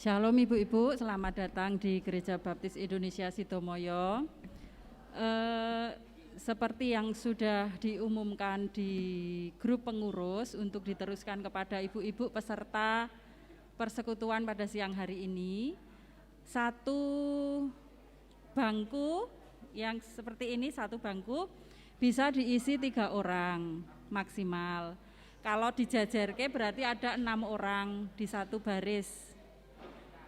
Shalom Ibu-Ibu, selamat datang di Gereja Baptis Indonesia Sidomoyo. Seperti yang sudah diumumkan di grup pengurus untuk diteruskan kepada Ibu-Ibu peserta persekutuan pada siang hari ini, satu bangku yang seperti ini, satu bangku bisa diisi 3 orang maksimal. Kalau dijajarke berarti ada 6 orang di satu baris.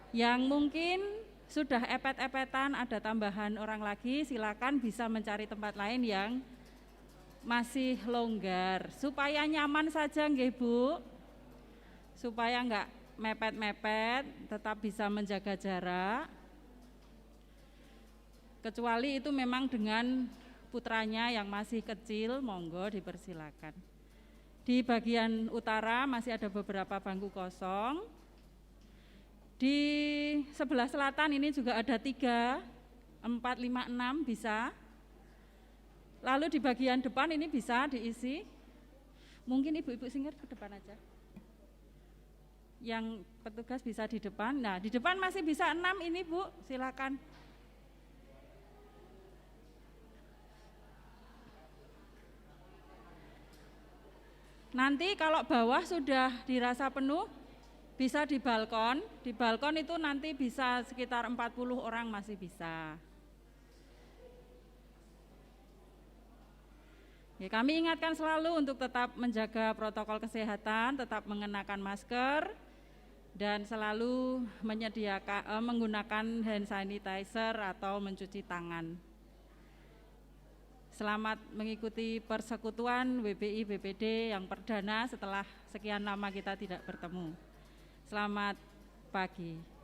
Yang mungkin sudah epet-epetan, ada tambahan orang lagi, silakan bisa mencari tempat lain yang masih longgar supaya nyaman saja nggih Bu, supaya enggak mepet-mepet, tetap bisa menjaga jarak, kecuali itu memang dengan putranya yang masih kecil, monggo dipersilakan. Di bagian utara masih ada beberapa bangku kosong. Di sebelah selatan ini juga ada 3, 4, 5, 6 bisa. Lalu di bagian depan ini bisa diisi. Mungkin ibu-ibu singgah ke depan aja. Yang petugas bisa di depan. Nah, di depan masih bisa 6 ini Bu, silakan. Nanti kalau bawah sudah dirasa penuh, bisa di balkon. Di balkon itu nanti bisa sekitar 40 orang masih bisa. Ya, kami ingatkan selalu untuk tetap menjaga protokol kesehatan, tetap mengenakan masker, dan selalu menggunakan hand sanitizer atau mencuci tangan. Selamat mengikuti persekutuan WBI BPD yang perdana setelah sekian lama kita tidak bertemu. Selamat pagi.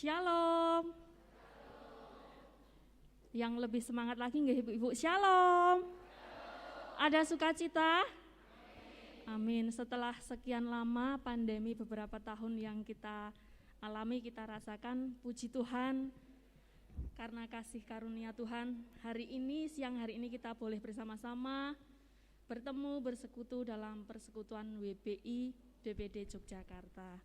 Shalom. Yang lebih semangat lagi nggih Ibu-ibu? Shalom. Ada sukacita? Amin. Setelah sekian lama pandemi beberapa tahun yang kita alami, kita rasakan. Puji Tuhan, karena kasih karunia Tuhan, siang hari ini kita boleh bersama-sama bertemu, bersekutu dalam persekutuan WBI DPD Yogyakarta.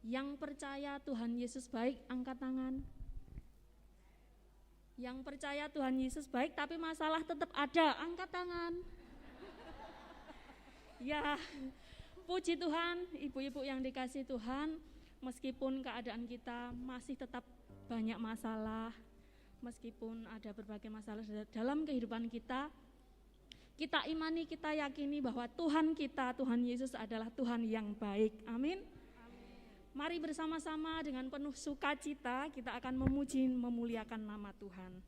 Yang percaya Tuhan Yesus baik, angkat tangan. Yang percaya Tuhan Yesus baik tapi masalah tetap ada, angkat tangan. Ya, puji Tuhan, ibu-ibu yang dikasihi Tuhan, meskipun keadaan kita masih tetap banyak masalah, meskipun ada berbagai masalah dalam kehidupan kita, kita imani, kita yakini bahwa Tuhan kita, Tuhan Yesus adalah Tuhan yang baik. Amin. Mari bersama-sama dengan penuh sukacita kita akan memuji, memuliakan nama Tuhan.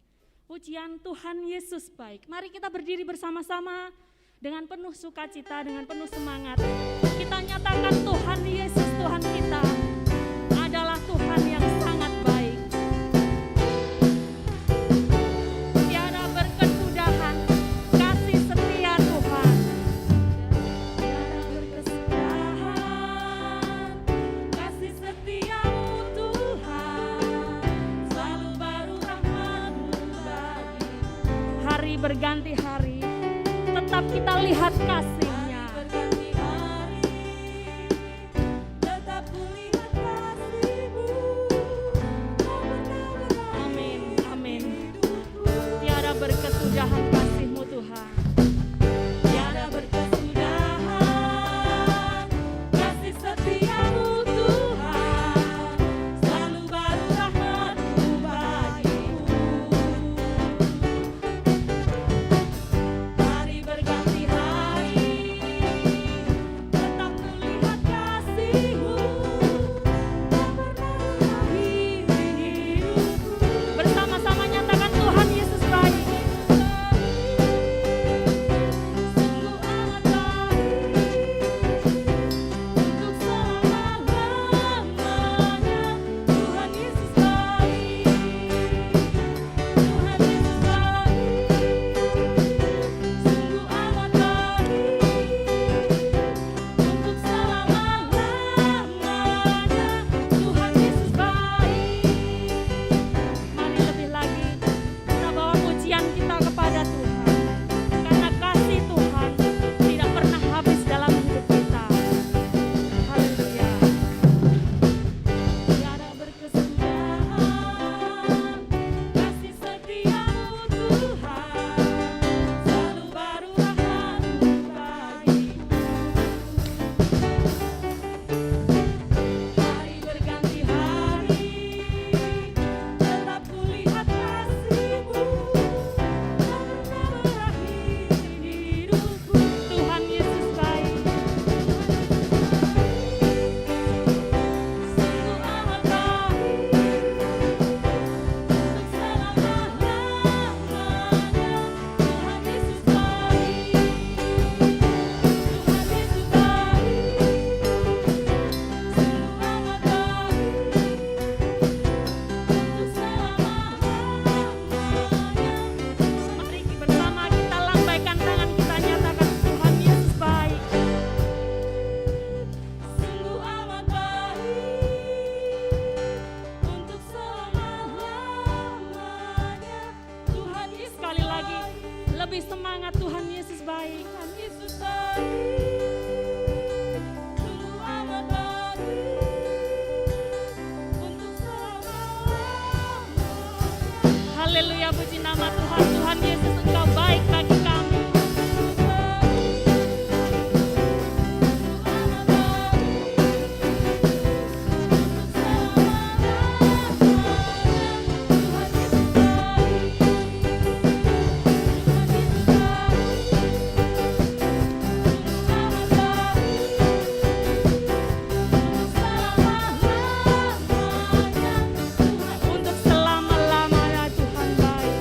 Pujian Tuhan Yesus baik. Mari kita berdiri bersama-sama dengan penuh sukacita, dengan penuh semangat. Kita nyatakan Tuhan Yesus, Tuhan kita adalah Tuhan yang sangat baik. Tiada berkesudahan kasih setia Tuhan. Tiada berkesudahan kasih setiamu Tuhan. Selalu baru rahmat-Mu bagi. Hari berganti hari, tetap kita lihat kasih-Nya. Amin, amin. Tiada berkesudahan kasih-Mu Tuhan. Tiada berkesudahan kasih setia-Mu Tuhan. Selalu baru rahmat-Mu bagiku. Hari berganti hari, tetap kulihat kasih-Mu, tak pernah berakhir hidupku. Bersama-sama nyatakan Tuhan Yesus baik. Sungguh amat baik, untuk selama-lamanya. Tuhan Yesus baik, Tuhan Yesus baik. Sungguh amat baik, untuk selama-lamanya. Tuhan Yesus baik. Mari lebih lagi kita bawa pujian kita kepada Tuhan, karena kasih Tuhan tidak pernah habis dalam hidup kita. Haleluya. Tiada berkesudahan kasih setia-Mu Tuhan. Selalu baru rahmat-Mu bagiku. Hari berganti hari, tetap kulihat kasih-Mu, tak pernah berakhir hidupku. Tuhan Yesus baik. Sungguh amat baik, untuk selama-lamanya. Tuhan Yesus baik, Tuhan Yesus baik. Sungguh amat baik, untuk selama-lamanya. Mari bersama kita lambaikan tangan, kita nyatakan Tuhan Yesus baik. Sungguh amat baik, untuk selama-lamanya. Tuhan Yesus, sekali lagi lebih semangat, Tuhan Yesus baik. Tuhan Yesus baik. Sungguh amat baik, untuk selama-lamanya. Haleluya, puji nama Tuhan. Tuhan Yesus, Engkau baik bagi kami. Untuk selama-lamanya Tuhan baik.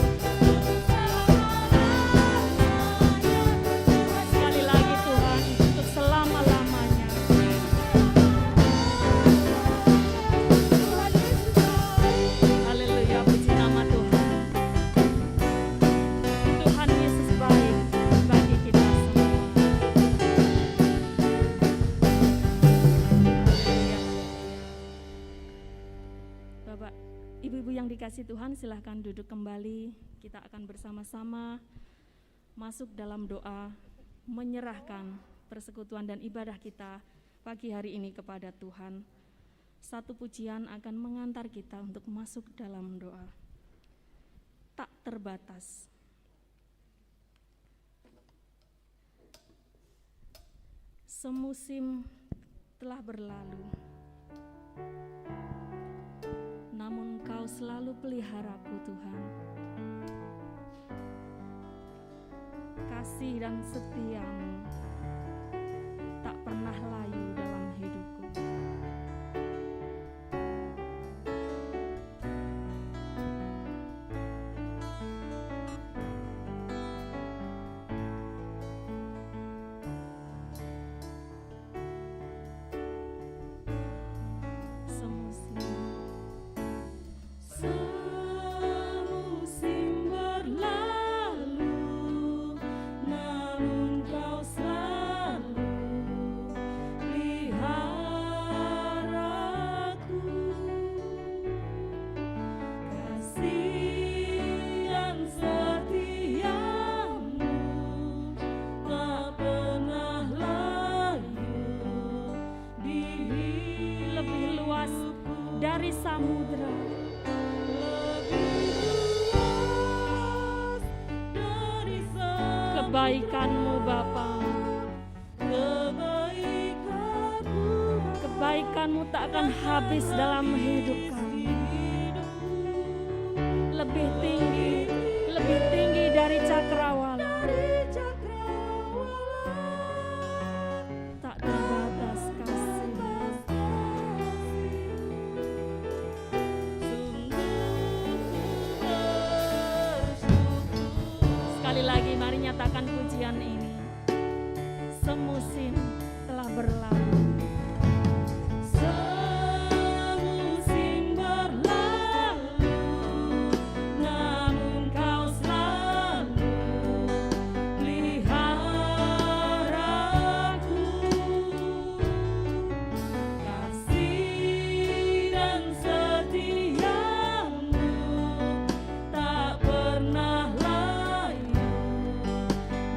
Bapak, Ibu-ibu yang dikasihi Tuhan, silahkan duduk kembali. Kita akan bersama-sama masuk dalam doa, menyerahkan persekutuan dan ibadah kita pagi hari ini kepada Tuhan. Satu pujian akan mengantar kita untuk masuk dalam doa. Tak terbatas. Semusim telah berlalu, namun Kau selalu peliharaku, Tuhan. Kasih dan setia-Mu tak pernah layu dalam hidupku. Dari samudra, kebaikan-Mu Bapa, kebaikan-Mu tak akan habis dalam hidup kami. Lebih tinggi dari cakrawala, tak terbatas kasih. Sekali lagi mari nyatakan pujian ini. Semusim telah berlalu. Semusim berlalu, namun Kau selalu peliharaku. Kasih dan setia-Mu tak pernah layu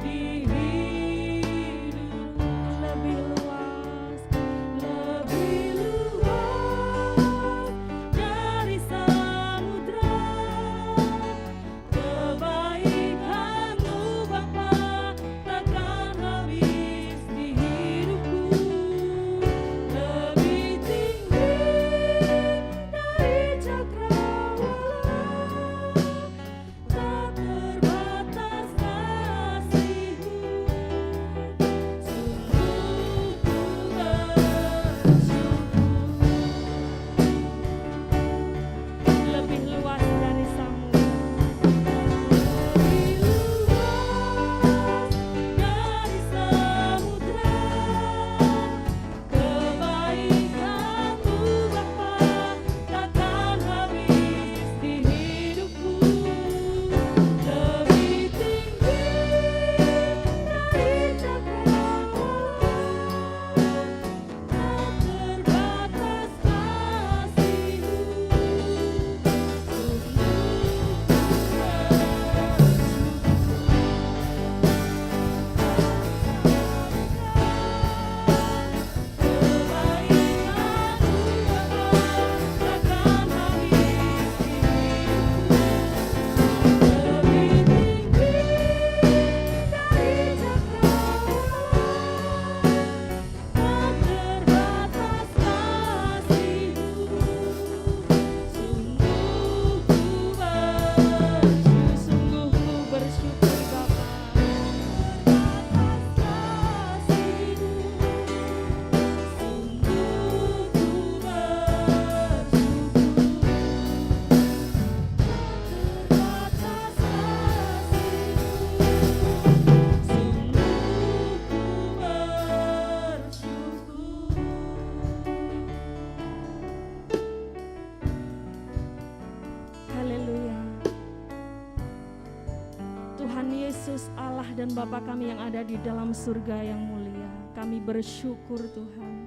di hidup. Lebih luas dari samudra, kebaikan-Mu Bapa takkan habis di hidupku. Lebih tinggi dari cakrawala, tak terbatas kasih-Mu. Sungguh ku bersyukur. Lebih luas dari samudra, kebaikan-Mu Bapa takkan habis di hidupku. Lebih tinggi dari cakrawala, tak terbatas kasih-Mu. Sungguh ku bersyukur Bapa. Haleluya. Tuhan Yesus, Allah dan Bapa kami yang ada di dalam surga yang mulia, kami bersyukur Tuhan.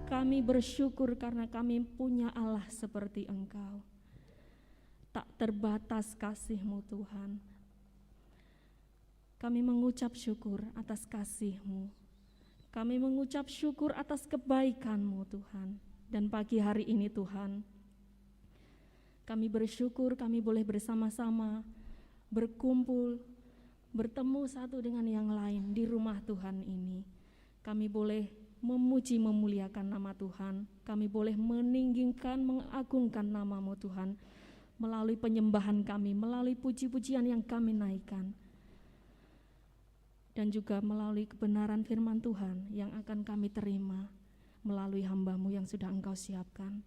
Kami kami bersyukur karena kami punya Allah seperti Engkau. Tak terbatas kasih-Mu Tuhan. Kami mengucap syukur atas kasih-Mu. Kami mengucap syukur atas kebaikan-Mu Tuhan. Dan pagi hari ini Tuhan, kami bersyukur kami boleh bersama-sama berkumpul, bertemu satu dengan yang lain di rumah Tuhan ini. Kami boleh memuji memuliakan nama Tuhan, kami boleh meninggikan, mengagungkan nama-Mu Tuhan, melalui penyembahan kami, melalui puji-pujian yang kami naikkan, dan juga melalui kebenaran firman Tuhan yang akan kami terima melalui hamba-Mu yang sudah Engkau siapkan.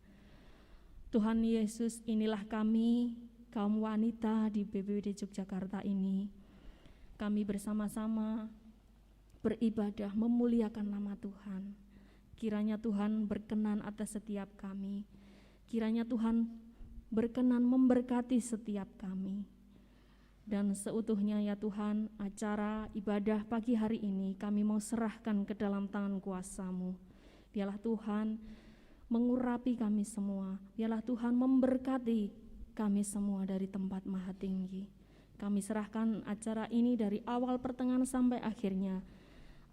Tuhan Yesus, inilah kami, kaum wanita di BPWD Yogyakarta ini. Kami bersama-sama beribadah, memuliakan nama Tuhan. Kiranya Tuhan berkenan atas setiap kami. Kiranya Tuhan berkenan memberkati setiap kami. Dan seutuhnya ya Tuhan, acara ibadah pagi hari ini kami mau serahkan ke dalam tangan kuasa-Mu. Biarlah Tuhan mengurapi kami semua. Biarlah Tuhan memberkati kami semua dari tempat maha tinggi. Kami serahkan acara ini dari awal pertengahan sampai akhirnya.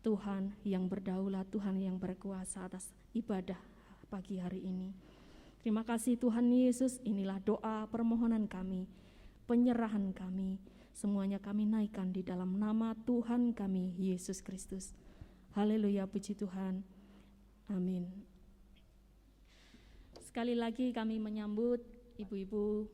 Tuhan yang berdaulat, Tuhan yang berkuasa atas ibadah pagi hari ini. Terima kasih Tuhan Yesus, inilah doa permohonan kami, penyerahan kami, semuanya kami naikkan di dalam nama Tuhan kami, Yesus Kristus. Haleluya, puji Tuhan. Amin. Sekali lagi kami menyambut ibu-ibu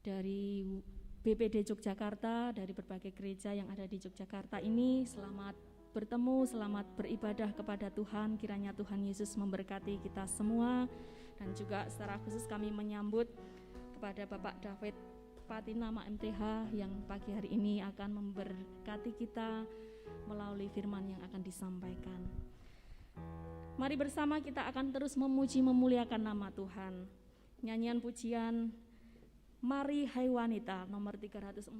dari BPD Yogyakarta, dari berbagai gereja yang ada di Yogyakarta ini. Selamat bertemu, selamat beribadah kepada Tuhan. Kiranya Tuhan Yesus memberkati kita semua. Dan juga secara khusus kami menyambut kepada Bapak David Patinama MTH yang pagi hari ini akan memberkati kita melalui firman yang akan disampaikan. Mari bersama kita akan terus memuji memuliakan nama Tuhan. Nyanyian pujian Mari Hai Wanita nomor 346.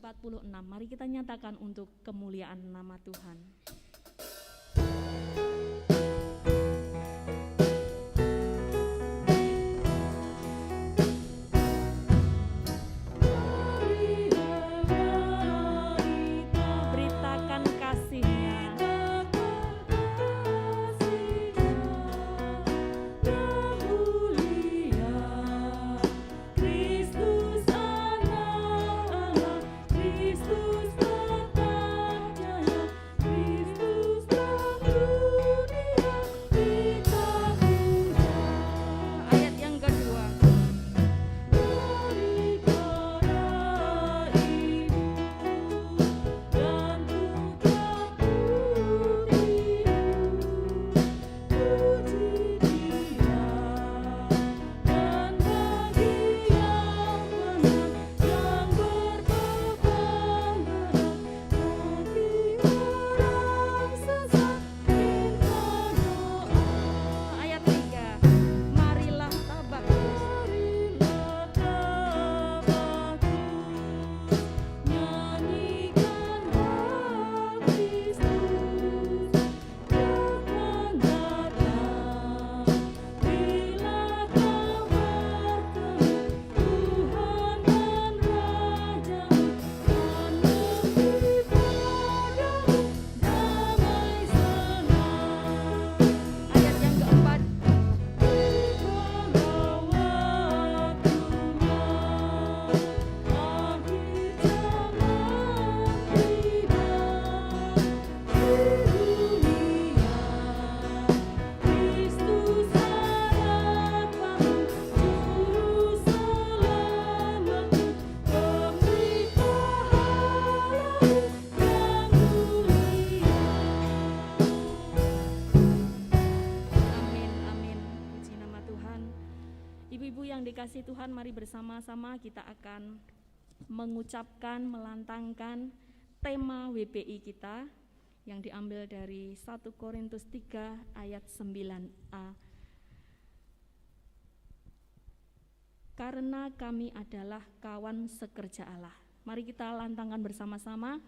Mari kita nyatakan untuk kemuliaan nama Tuhan. Dikasih Tuhan, mari bersama-sama kita akan mengucapkan, melantangkan tema WPI kita yang diambil dari 1 Korintus 3 ayat 9a. Karena kami adalah kawan sekerja Allah. Mari kita lantangkan bersama-sama.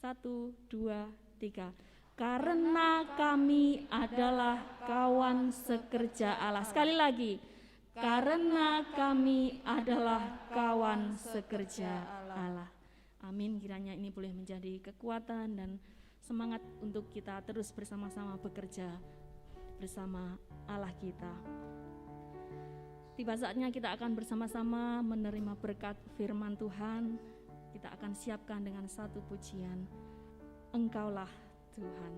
1, 2, 3. karena kami adalah kawan sekerja Allah. Sekali lagi, karena kami adalah kawan sekerja Allah. Amin. Kiranya ini boleh menjadi kekuatan dan semangat untuk kita terus bersama-sama bekerja bersama Allah kita. Tiba saatnya kita akan bersama-sama menerima berkat firman Tuhan. Kita akan siapkan dengan satu pujian, Engkaulah Tuhan.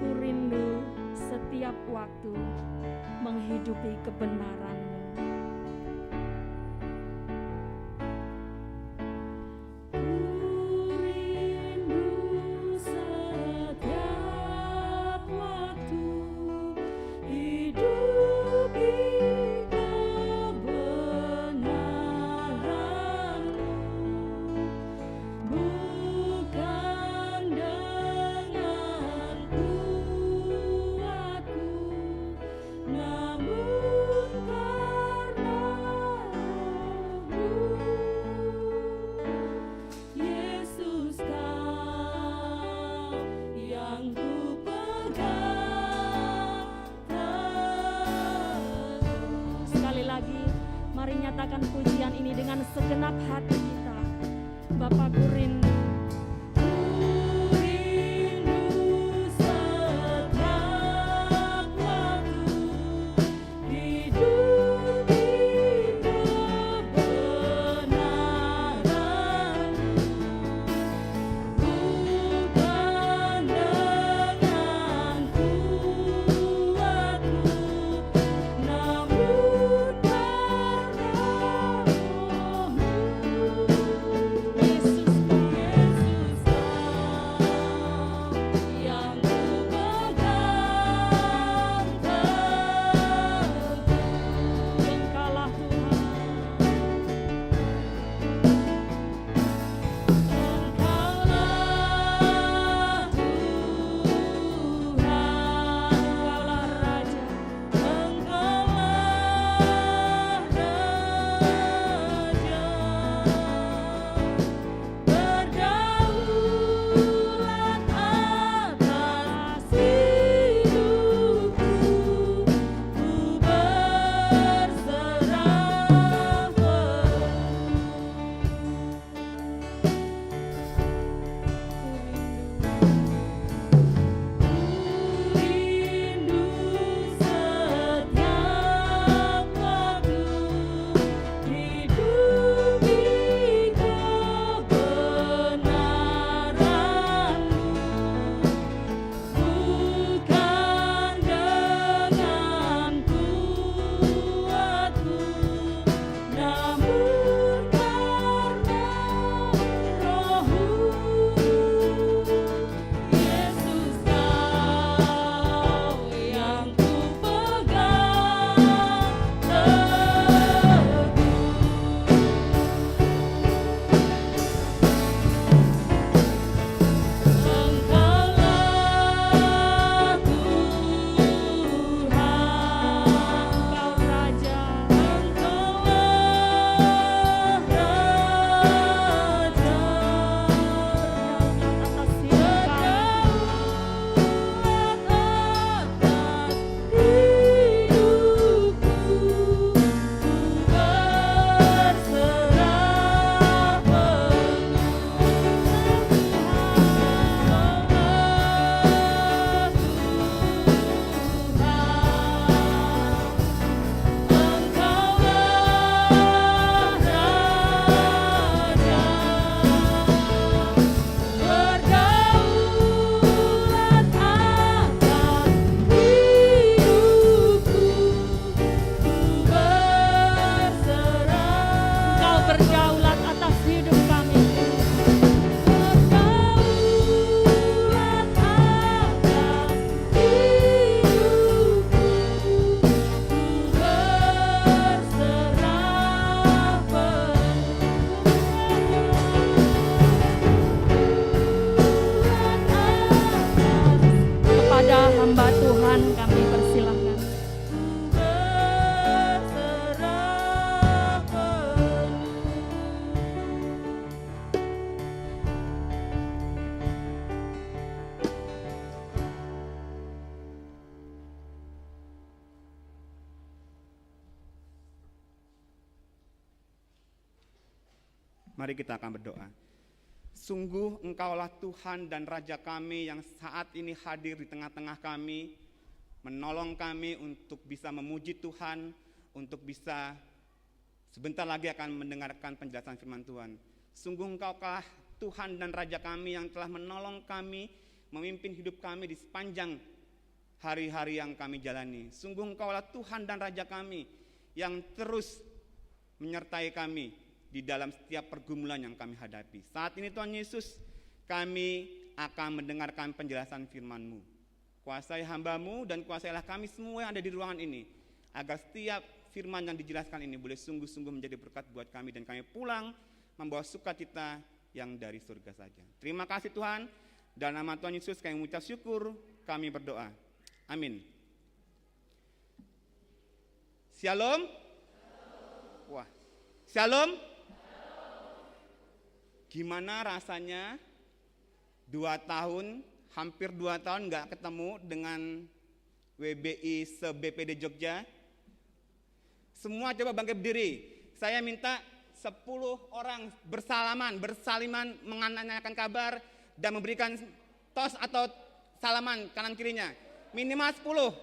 Ku rindu setiap waktu menghidupi kebenaran-Mu. Mari nyatakan pujian ini dengan segenap hati kita. Bapa, ku rindu. Yesus Mari kita akan berdoa. Sungguh Engkaulah Tuhan dan Raja kami yang saat ini hadir di tengah-tengah kami, menolong kami untuk bisa memuji Tuhan, untuk bisa sebentar lagi akan mendengarkan penjelasan firman Tuhan. Sungguh Engkaulah Tuhan dan Raja kami yang telah menolong kami, memimpin hidup kami di sepanjang hari-hari yang kami jalani. Sungguh Engkaulah Tuhan dan Raja kami yang terus menyertai kami di dalam setiap pergumulan yang kami hadapi. Saat ini Tuhan Yesus, kami akan mendengarkan penjelasan firman-Mu. Kuasai hamba-Mu dan kuasailah kami semua yang ada di ruangan ini, agar setiap firman yang dijelaskan ini boleh sungguh-sungguh menjadi berkat buat kami, dan kami pulang membawa sukacita yang dari surga saja. Terima kasih Tuhan, dalam nama Tuhan Yesus kami mengucap syukur, kami berdoa. Amin. Shalom. Wah, shalom. Gimana rasanya 2 tahun, hampir 2 tahun gak ketemu dengan WBI se-BPD Jogja? Semua coba bangkit berdiri. Saya minta 10 orang bersaliman, menanyakan kabar dan memberikan tos atau salaman kanan kirinya. Minimal 10.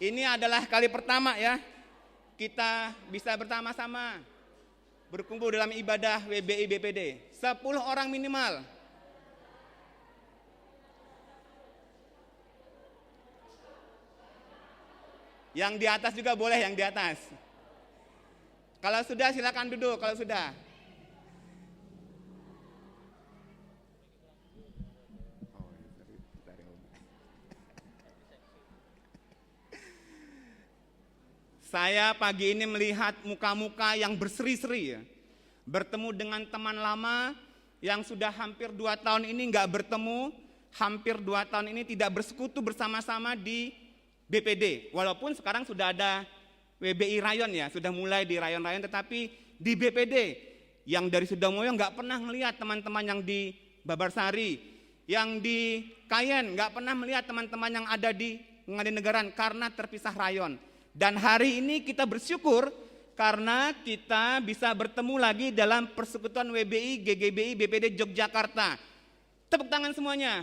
Ini adalah kali pertama ya, kita bisa bersama-sama berkumpul dalam ibadah WBI BPD. 10 orang minimal. Yang di atas juga boleh, yang di atas. Kalau sudah silakan duduk, kalau sudah. Saya pagi ini melihat muka-muka yang berseri-seri ya. Bertemu dengan teman lama yang sudah hampir 2 tahun ini nggak bertemu, hampir 2 tahun ini tidak bersekutu bersama-sama di BPD. Walaupun sekarang sudah ada WBI Rayon ya, sudah mulai di Rayon-Rayon, tetapi di BPD yang dari Sudamoyo nggak pernah melihat teman-teman yang di Babarsari, yang di Kayen nggak pernah melihat teman-teman yang ada di Ngadenegara karena terpisah rayon. Dan hari ini kita bersyukur karena kita bisa bertemu lagi dalam persekutuan WBI GGBI BPD Yogyakarta. Tepuk tangan semuanya.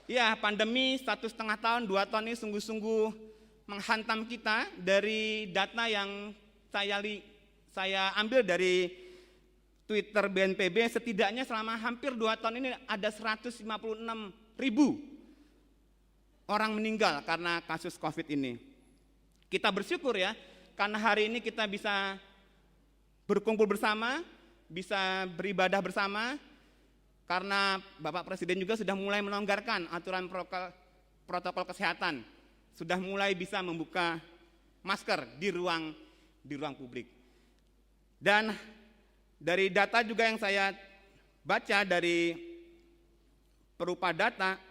Ya, pandemi 1,5 tahun, 2 tahun ini sungguh-sungguh menghantam kita. Dari data yang saya ambil dari Twitter BNPB, setidaknya selama hampir 2 tahun ini ada 156.000 orang meninggal karena kasus COVID ini. Kita bersyukur ya, karena hari ini kita bisa berkumpul bersama, bisa beribadah bersama, karena Bapak Presiden juga sudah mulai melonggarkan aturan protokol kesehatan, sudah mulai bisa membuka masker di ruang publik. Dan dari data juga yang saya baca dari Perupa Data,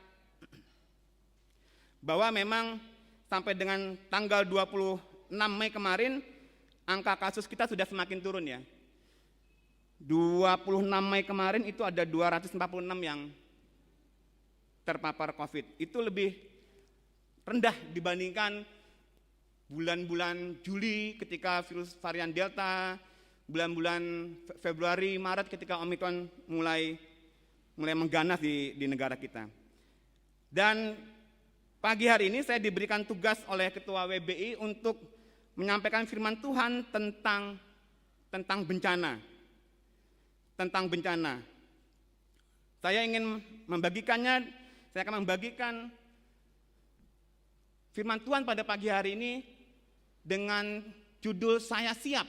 bahwa memang sampai dengan tanggal 26 Mei kemarin, angka kasus kita sudah semakin turun ya. 26 Mei kemarin itu ada 246 yang terpapar COVID. Itu lebih rendah dibandingkan bulan-bulan Juli ketika virus varian Delta, bulan-bulan Februari, Maret ketika Omikron mulai mengganas di negara kita. Dan pagi hari ini saya diberikan tugas oleh Ketua WBI untuk menyampaikan firman Tuhan tentang bencana. Tentang bencana. Saya ingin membagikannya, saya akan membagikan firman Tuhan pada pagi hari ini dengan judul Saya Siap,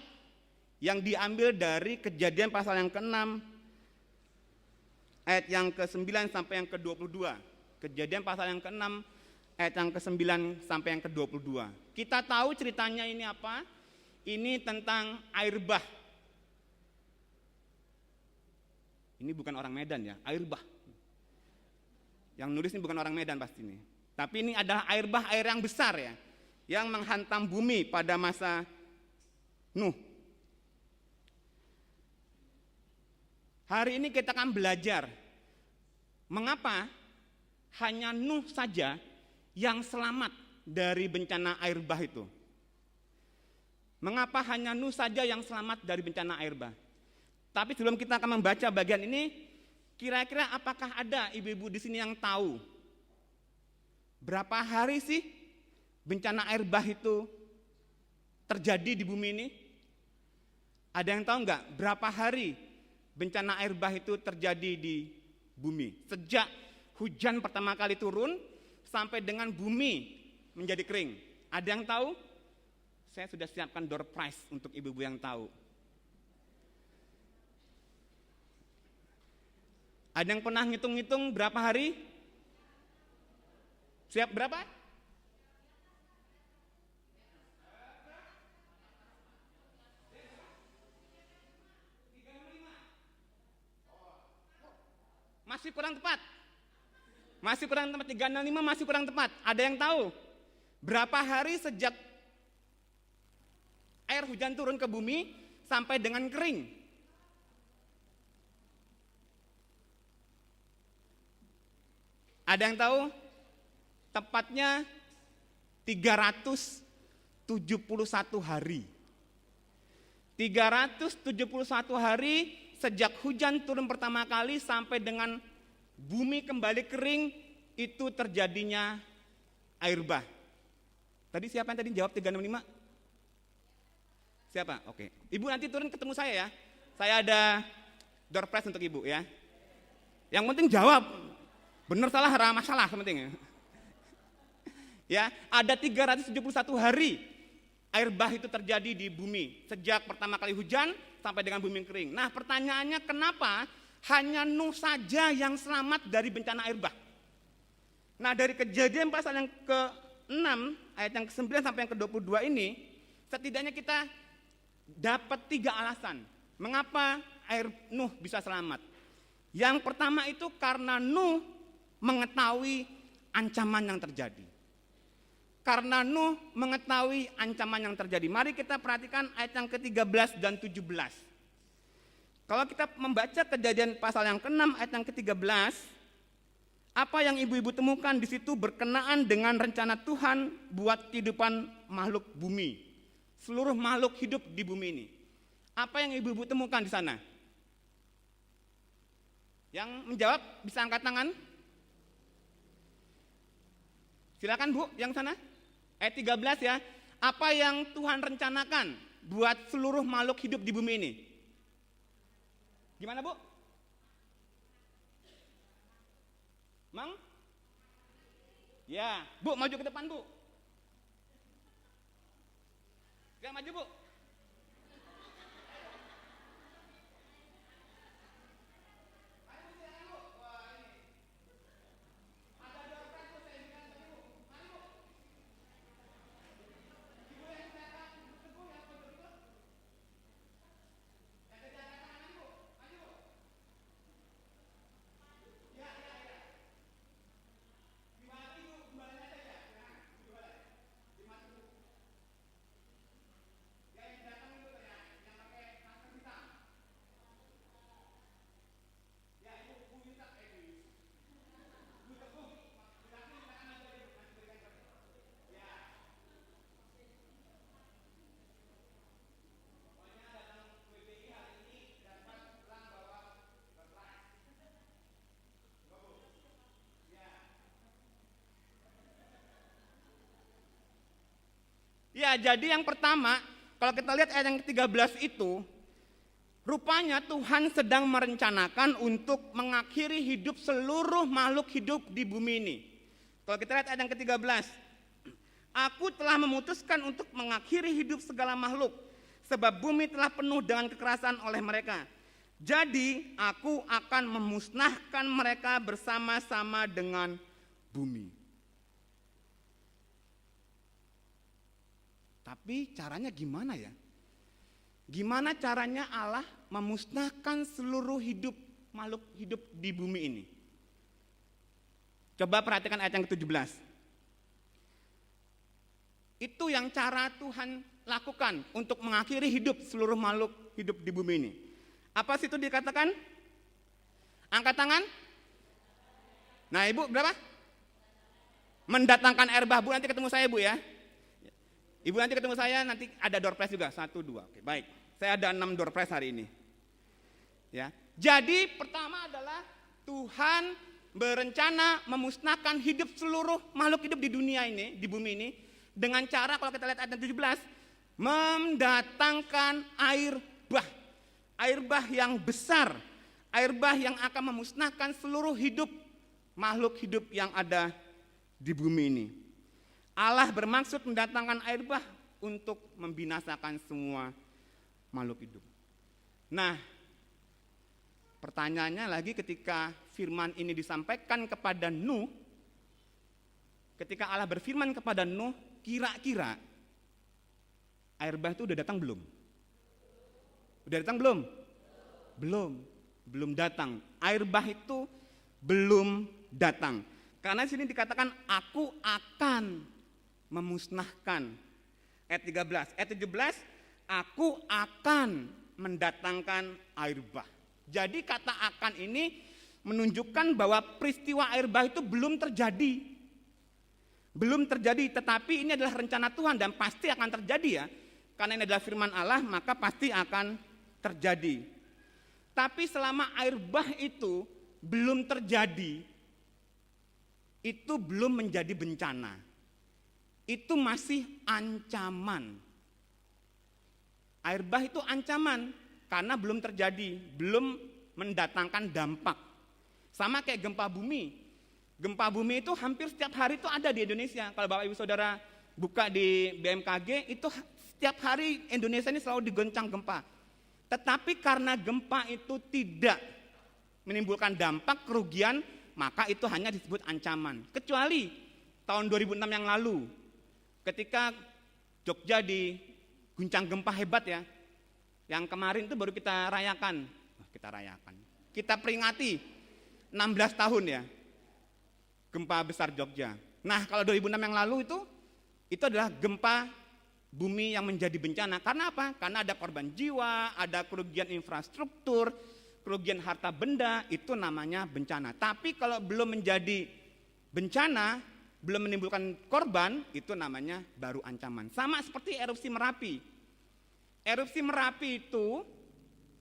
yang diambil dari Kejadian pasal yang ke-6 ayat yang ke-9 sampai yang ke-22. Kejadian pasal yang ke-6 ayat yang ke-9 sampai yang ke-22. Kita tahu ceritanya ini apa? Ini tentang air bah. Ini bukan orang Medan ya, air bah. Yang nulis ini bukan orang Medan pasti ini. Tapi ini adalah air bah, air yang besar ya, yang menghantam bumi pada masa Nuh. Hari ini kita akan belajar mengapa hanya Nuh saja yang selamat dari bencana air bah itu. Mengapa hanya Nuh saja yang selamat dari bencana air bah? Tapi sebelum kita akan membaca bagian ini, kira-kira apakah ada ibu-ibu di sini yang tahu berapa hari sih bencana air bah itu terjadi di bumi ini? Ada yang tahu nggak berapa hari bencana air bah itu terjadi di bumi? Sejak hujan pertama kali turun sampai dengan bumi menjadi kering. Ada yang tahu? Saya sudah siapkan door prize untuk ibu-ibu yang tahu. Ada yang pernah ngitung-ngitung berapa hari? Siap berapa? Masih kurang tepat. Masih kurang tepat, 365 masih kurang tepat. Ada yang tahu berapa hari sejak air hujan turun ke bumi sampai dengan kering? Ada yang tahu? Tepatnya 371 hari. 371 hari sejak hujan turun pertama kali sampai dengan bumi kembali kering, itu terjadinya air bah. Tadi siapa yang tadi jawab 365? Siapa? Oke. Ibu nanti turun ketemu saya ya. Saya ada door prize untuk ibu ya. Yang penting jawab. Benar salah masalah penting ya. Ya, ada 371 hari air bah itu terjadi di bumi sejak pertama kali hujan sampai dengan bumi kering. Nah, pertanyaannya kenapa hanya Nuh saja yang selamat dari bencana air bah? Nah, dari Kejadian pasal yang ke-6 ayat yang ke-9 sampai yang ke-22 ini, setidaknya kita dapat 3 alasan mengapa air Nuh bisa selamat. Yang pertama itu karena Nuh mengetahui ancaman yang terjadi. Karena Nuh mengetahui ancaman yang terjadi. Mari kita perhatikan ayat yang ke-13 dan 17. Kalau kita membaca Kejadian pasal yang ke-6 ayat yang ke-13, apa yang ibu-ibu temukan di situ berkenaan dengan rencana Tuhan buat kehidupan makhluk bumi. Seluruh makhluk hidup di bumi ini. Apa yang ibu-ibu temukan di sana? Yang menjawab bisa angkat tangan. Silakan Bu, yang sana. Ayat 13 ya. Apa yang Tuhan rencanakan buat seluruh makhluk hidup di bumi ini? Gimana Bu? Mang? Ya, Bu maju ke depan Bu. Ya maju Bu. Ya, jadi yang pertama, kalau kita lihat ayat yang ke-13 itu, rupanya Tuhan sedang merencanakan untuk mengakhiri hidup seluruh makhluk hidup di bumi ini. Kalau kita lihat ayat yang ke-13, Aku telah memutuskan untuk mengakhiri hidup segala makhluk, sebab bumi telah penuh dengan kekerasan oleh mereka. Jadi aku akan memusnahkan mereka bersama-sama dengan bumi. Tapi caranya gimana ya? Gimana caranya Allah memusnahkan seluruh hidup makhluk hidup di bumi ini? Coba perhatikan ayat yang ke-17. Itu yang cara Tuhan lakukan untuk mengakhiri hidup seluruh makhluk hidup di bumi ini. Apa sih itu dikatakan? Angkat tangan. Nah Ibu berapa? Mendatangkan air bah. Bu nanti ketemu saya Bu ya. Ibu nanti ketemu saya, nanti ada door prize juga, 1, 2. Oke, baik. Saya ada 6 door prize hari ini. Ya. Jadi pertama adalah Tuhan berencana memusnahkan hidup seluruh makhluk hidup di dunia ini, di bumi ini, dengan cara kalau kita lihat ayat 17, mendatangkan air bah. Air bah yang besar, air bah yang akan memusnahkan seluruh hidup, makhluk hidup yang ada di bumi ini. Allah bermaksud mendatangkan air bah untuk membinasakan semua makhluk hidup. Nah, pertanyaannya lagi ketika firman ini disampaikan kepada Nuh, ketika Allah berfirman kepada Nuh, kira-kira air bah itu udah datang belum? Udah datang belum? Belum datang. Air bah itu belum datang. Karena di sini dikatakan aku akan memusnahkan. Ayat 13, ayat 17, aku akan mendatangkan air bah. Jadi kata akan ini menunjukkan bahwa peristiwa air bah itu belum terjadi. Belum terjadi, tetapi ini adalah rencana Tuhan dan pasti akan terjadi ya. Karena ini adalah firman Allah, maka pasti akan terjadi. Tapi selama air bah itu belum terjadi, itu belum menjadi bencana. Itu masih ancaman. Air bah itu ancaman karena belum terjadi, belum mendatangkan dampak. Sama kayak gempa bumi. Gempa bumi itu hampir setiap hari itu ada di Indonesia. Kalau Bapak Ibu Saudara buka di BMKG, itu setiap hari Indonesia ini selalu digoncang gempa. Tetapi karena gempa itu tidak menimbulkan dampak kerugian, maka itu hanya disebut ancaman. Kecuali tahun 2006 yang lalu, ketika Jogja diguncang gempa hebat ya, yang kemarin itu baru kita rayakan. Kita peringati 16 tahun ya, gempa besar Jogja. Nah kalau 2006 yang lalu itu adalah gempa bumi yang menjadi bencana. Karena apa? Karena ada korban jiwa, ada kerugian infrastruktur, kerugian harta benda, itu namanya bencana. Tapi kalau belum menjadi bencana, belum menimbulkan korban, itu namanya baru ancaman. Sama seperti erupsi Merapi. Erupsi Merapi itu,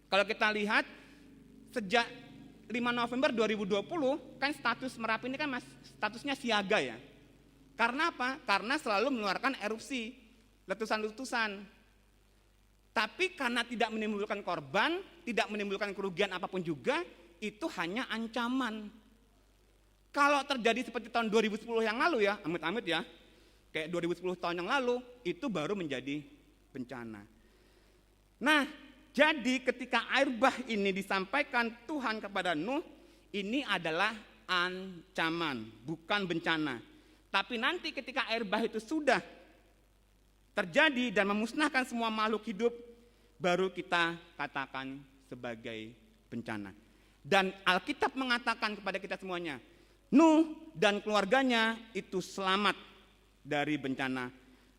kalau kita lihat, sejak 5 November 2020, kan status Merapi ini kan statusnya siaga ya. Karena apa? Karena selalu mengeluarkan erupsi, letusan-letusan. Tapi karena tidak menimbulkan korban, tidak menimbulkan kerugian apapun juga, itu hanya ancaman. Kalau terjadi seperti tahun 2010 yang lalu ya, amit-amit ya, kayak 2010 tahun yang lalu, itu baru menjadi bencana. Nah, jadi ketika air bah ini disampaikan Tuhan kepada Nuh, ini adalah ancaman, bukan bencana. Tapi nanti ketika air bah itu sudah terjadi dan memusnahkan semua makhluk hidup, baru kita katakan sebagai bencana. Dan Alkitab mengatakan kepada kita semuanya, Nuh dan keluarganya itu selamat dari bencana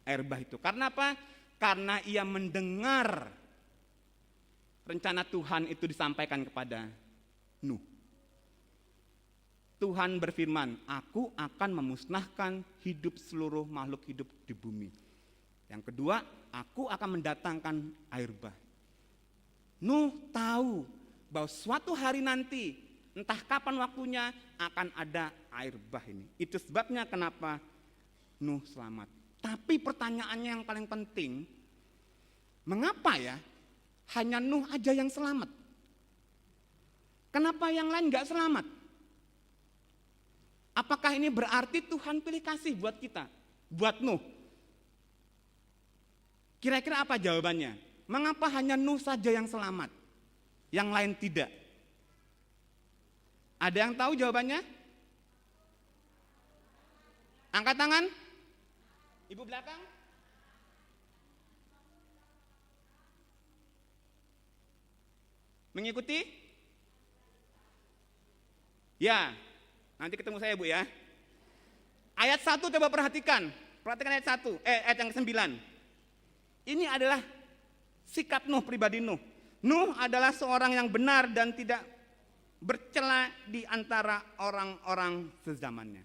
air bah itu. Karena apa? Karena ia mendengar rencana Tuhan itu disampaikan kepada Nuh. Tuhan berfirman, aku akan memusnahkan hidup seluruh makhluk hidup di bumi. Yang kedua, aku akan mendatangkan air bah. Nuh tahu bahwa suatu hari nanti, entah kapan waktunya, akan ada air bah ini. Itu sebabnya kenapa Nuh selamat. Tapi pertanyaannya yang paling penting, mengapa ya hanya Nuh aja yang selamat? Kenapa yang lain gak selamat? Apakah ini berarti Tuhan pilih kasih buat kita, buat Nuh? Kira-kira apa jawabannya? Mengapa hanya Nuh saja yang selamat, yang lain tidak? Ada yang tahu jawabannya? Angkat tangan. Ibu belakang. Mengikuti? Ya, nanti ketemu saya Bu ya. Ayat 1 coba perhatikan. Perhatikan ayat 1, ayat yang ke-9. Ini adalah sikap Nuh, pribadi Nuh. Nuh adalah seorang yang benar dan tidak bercela di antara orang-orang sezamannya.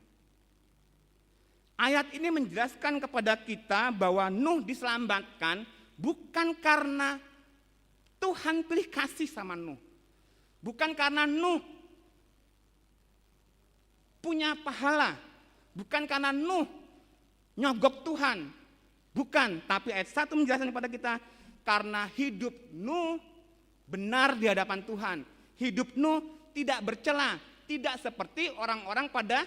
Ayat ini menjelaskan kepada kita bahwa Nuh diselamatkan bukan karena Tuhan pilih kasih sama Nuh. Bukan karena Nuh punya pahala. Bukan karena Nuh nyogok Tuhan. Bukan, tapi ayat 1 menjelaskan kepada kita karena hidup Nuh benar di hadapan Tuhan. Hidup Nuh tidak bercela, tidak seperti orang-orang pada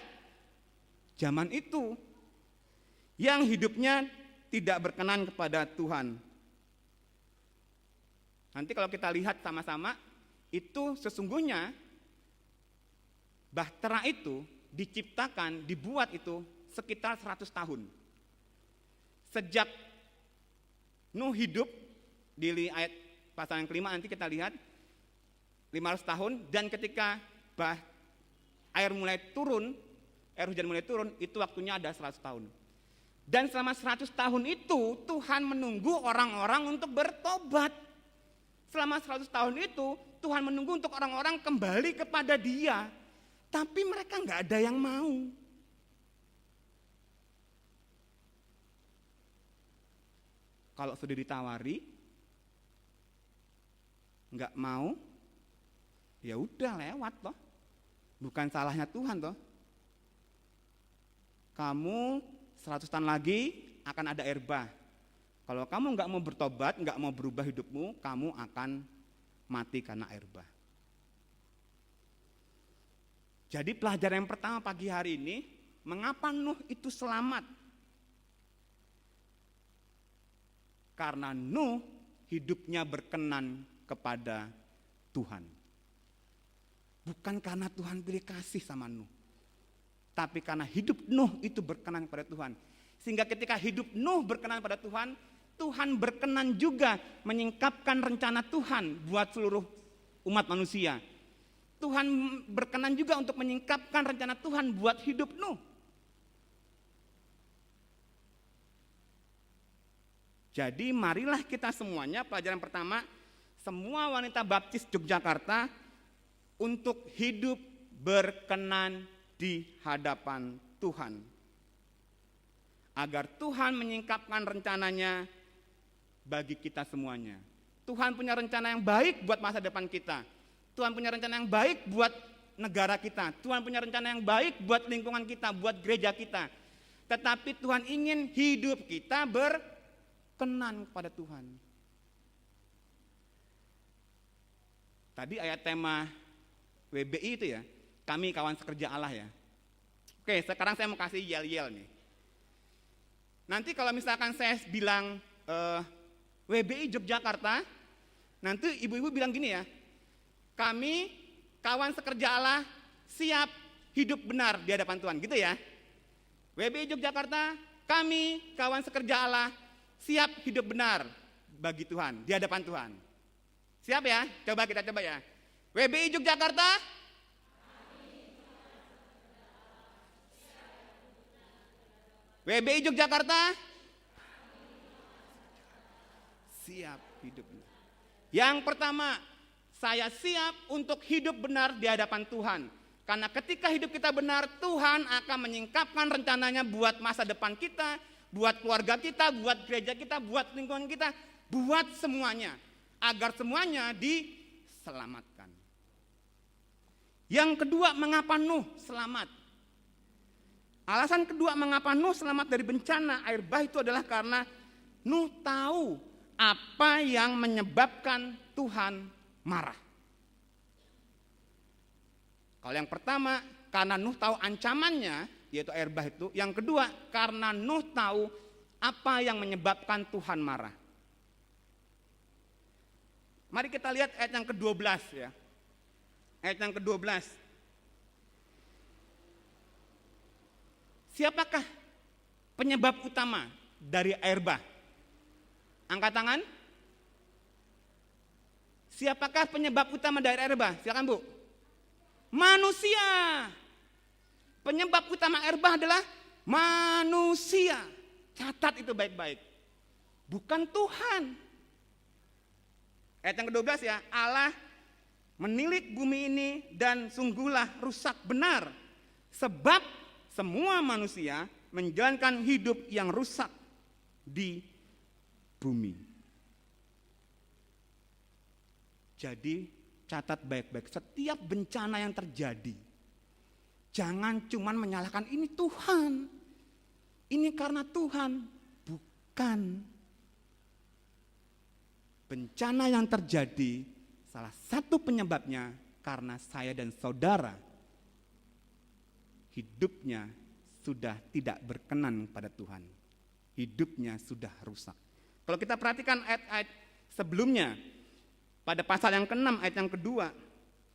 zaman itu yang hidupnya tidak berkenan kepada Tuhan. Nanti kalau kita lihat sama-sama, itu sesungguhnya bahtera itu diciptakan, dibuat itu sekitar 100 tahun. Sejak Nuh hidup, di ayat pasal yang kelima nanti kita lihat, 500 tahun, dan ketika air mulai turun, air hujan mulai turun, itu waktunya ada 100 tahun. Dan selama 100 tahun itu Tuhan menunggu orang-orang untuk bertobat. Selama 100 tahun itu Tuhan menunggu untuk orang-orang kembali kepada Dia. Tapi mereka nggak ada yang mau. Kalau sudah ditawari, nggak mau, ya udah lewat toh. Bukan salahnya Tuhan toh. Kamu 100 tahun lagi akan ada air bah. Kalau kamu nggak mau bertobat, nggak mau berubah hidupmu, kamu akan mati karena air bah. Jadi pelajaran yang pertama pagi hari ini, mengapa Nuh itu selamat? Karena Nuh hidupnya berkenan kepada Tuhan. Bukan karena Tuhan pilih kasih sama Nuh. Tapi karena hidup Nuh itu berkenan pada Tuhan. Sehingga ketika hidup Nuh berkenan pada Tuhan, Tuhan berkenan juga menyingkapkan rencana Tuhan buat seluruh umat manusia. Tuhan berkenan juga untuk menyingkapkan rencana Tuhan buat hidup Nuh. Jadi marilah kita semuanya, pelajaran pertama, semua wanita baptis Yogyakarta untuk hidup berkenan di hadapan Tuhan. Agar Tuhan menyingkapkan rencananya bagi kita semuanya. Tuhan punya rencana yang baik buat masa depan kita. Tuhan punya rencana yang baik buat negara kita. Tuhan punya rencana yang baik buat lingkungan kita, buat gereja kita. Tetapi Tuhan ingin hidup kita berkenan kepada Tuhan. Tadi ayat tema WBI itu ya, kami kawan sekerja Allah ya. Oke, sekarang saya mau kasih yel-yel nih. Nanti kalau misalkan saya bilang WBI Yogyakarta, nanti ibu-ibu bilang gini ya, kami kawan sekerja Allah siap hidup benar di hadapan Tuhan, gitu ya. WBI Yogyakarta, kami kawan sekerja Allah siap hidup benar bagi Tuhan, di hadapan Tuhan. Siap ya? Coba kita coba ya. WBI Yogyakarta, WBI Yogyakarta siap hidup benar. Yang pertama, saya siap untuk hidup benar di hadapan Tuhan. Karena ketika hidup kita benar, Tuhan akan menyingkapkan rencananya buat masa depan kita, buat keluarga kita, buat gereja kita, buat lingkungan kita, buat semuanya. Agar semuanya diselamatkan. Yang kedua, mengapa Nuh selamat? Alasan kedua mengapa Nuh selamat dari bencana air bah itu adalah karena Nuh tahu apa yang menyebabkan Tuhan marah. Kalau yang pertama, karena Nuh tahu ancamannya, yaitu air bah itu. Yang kedua, karena Nuh tahu apa yang menyebabkan Tuhan marah. Mari kita lihat ayat yang ke-12 ya. Ayat yang ke-12. Siapakah penyebab utama dari air bah? Angkat tangan. Siapakah penyebab utama dari air bah? Silakan Bu. Manusia. Penyebab utama air bah adalah manusia. Catat itu baik-baik. Bukan Tuhan. Ayat yang ke-12 ya. Allah menilik bumi ini dan sungguhlah rusak benar. Sebab semua manusia menjalankan hidup yang rusak di bumi. Jadi catat baik-baik, setiap bencana yang terjadi, jangan cuman menyalahkan ini Tuhan, ini karena Tuhan. Bukan. Bencana yang terjadi, salah satu penyebabnya karena saya dan saudara hidupnya sudah tidak berkenan pada Tuhan. Hidupnya sudah rusak. Kalau kita perhatikan ayat-ayat sebelumnya, pada pasal yang ke-6 ayat yang kedua,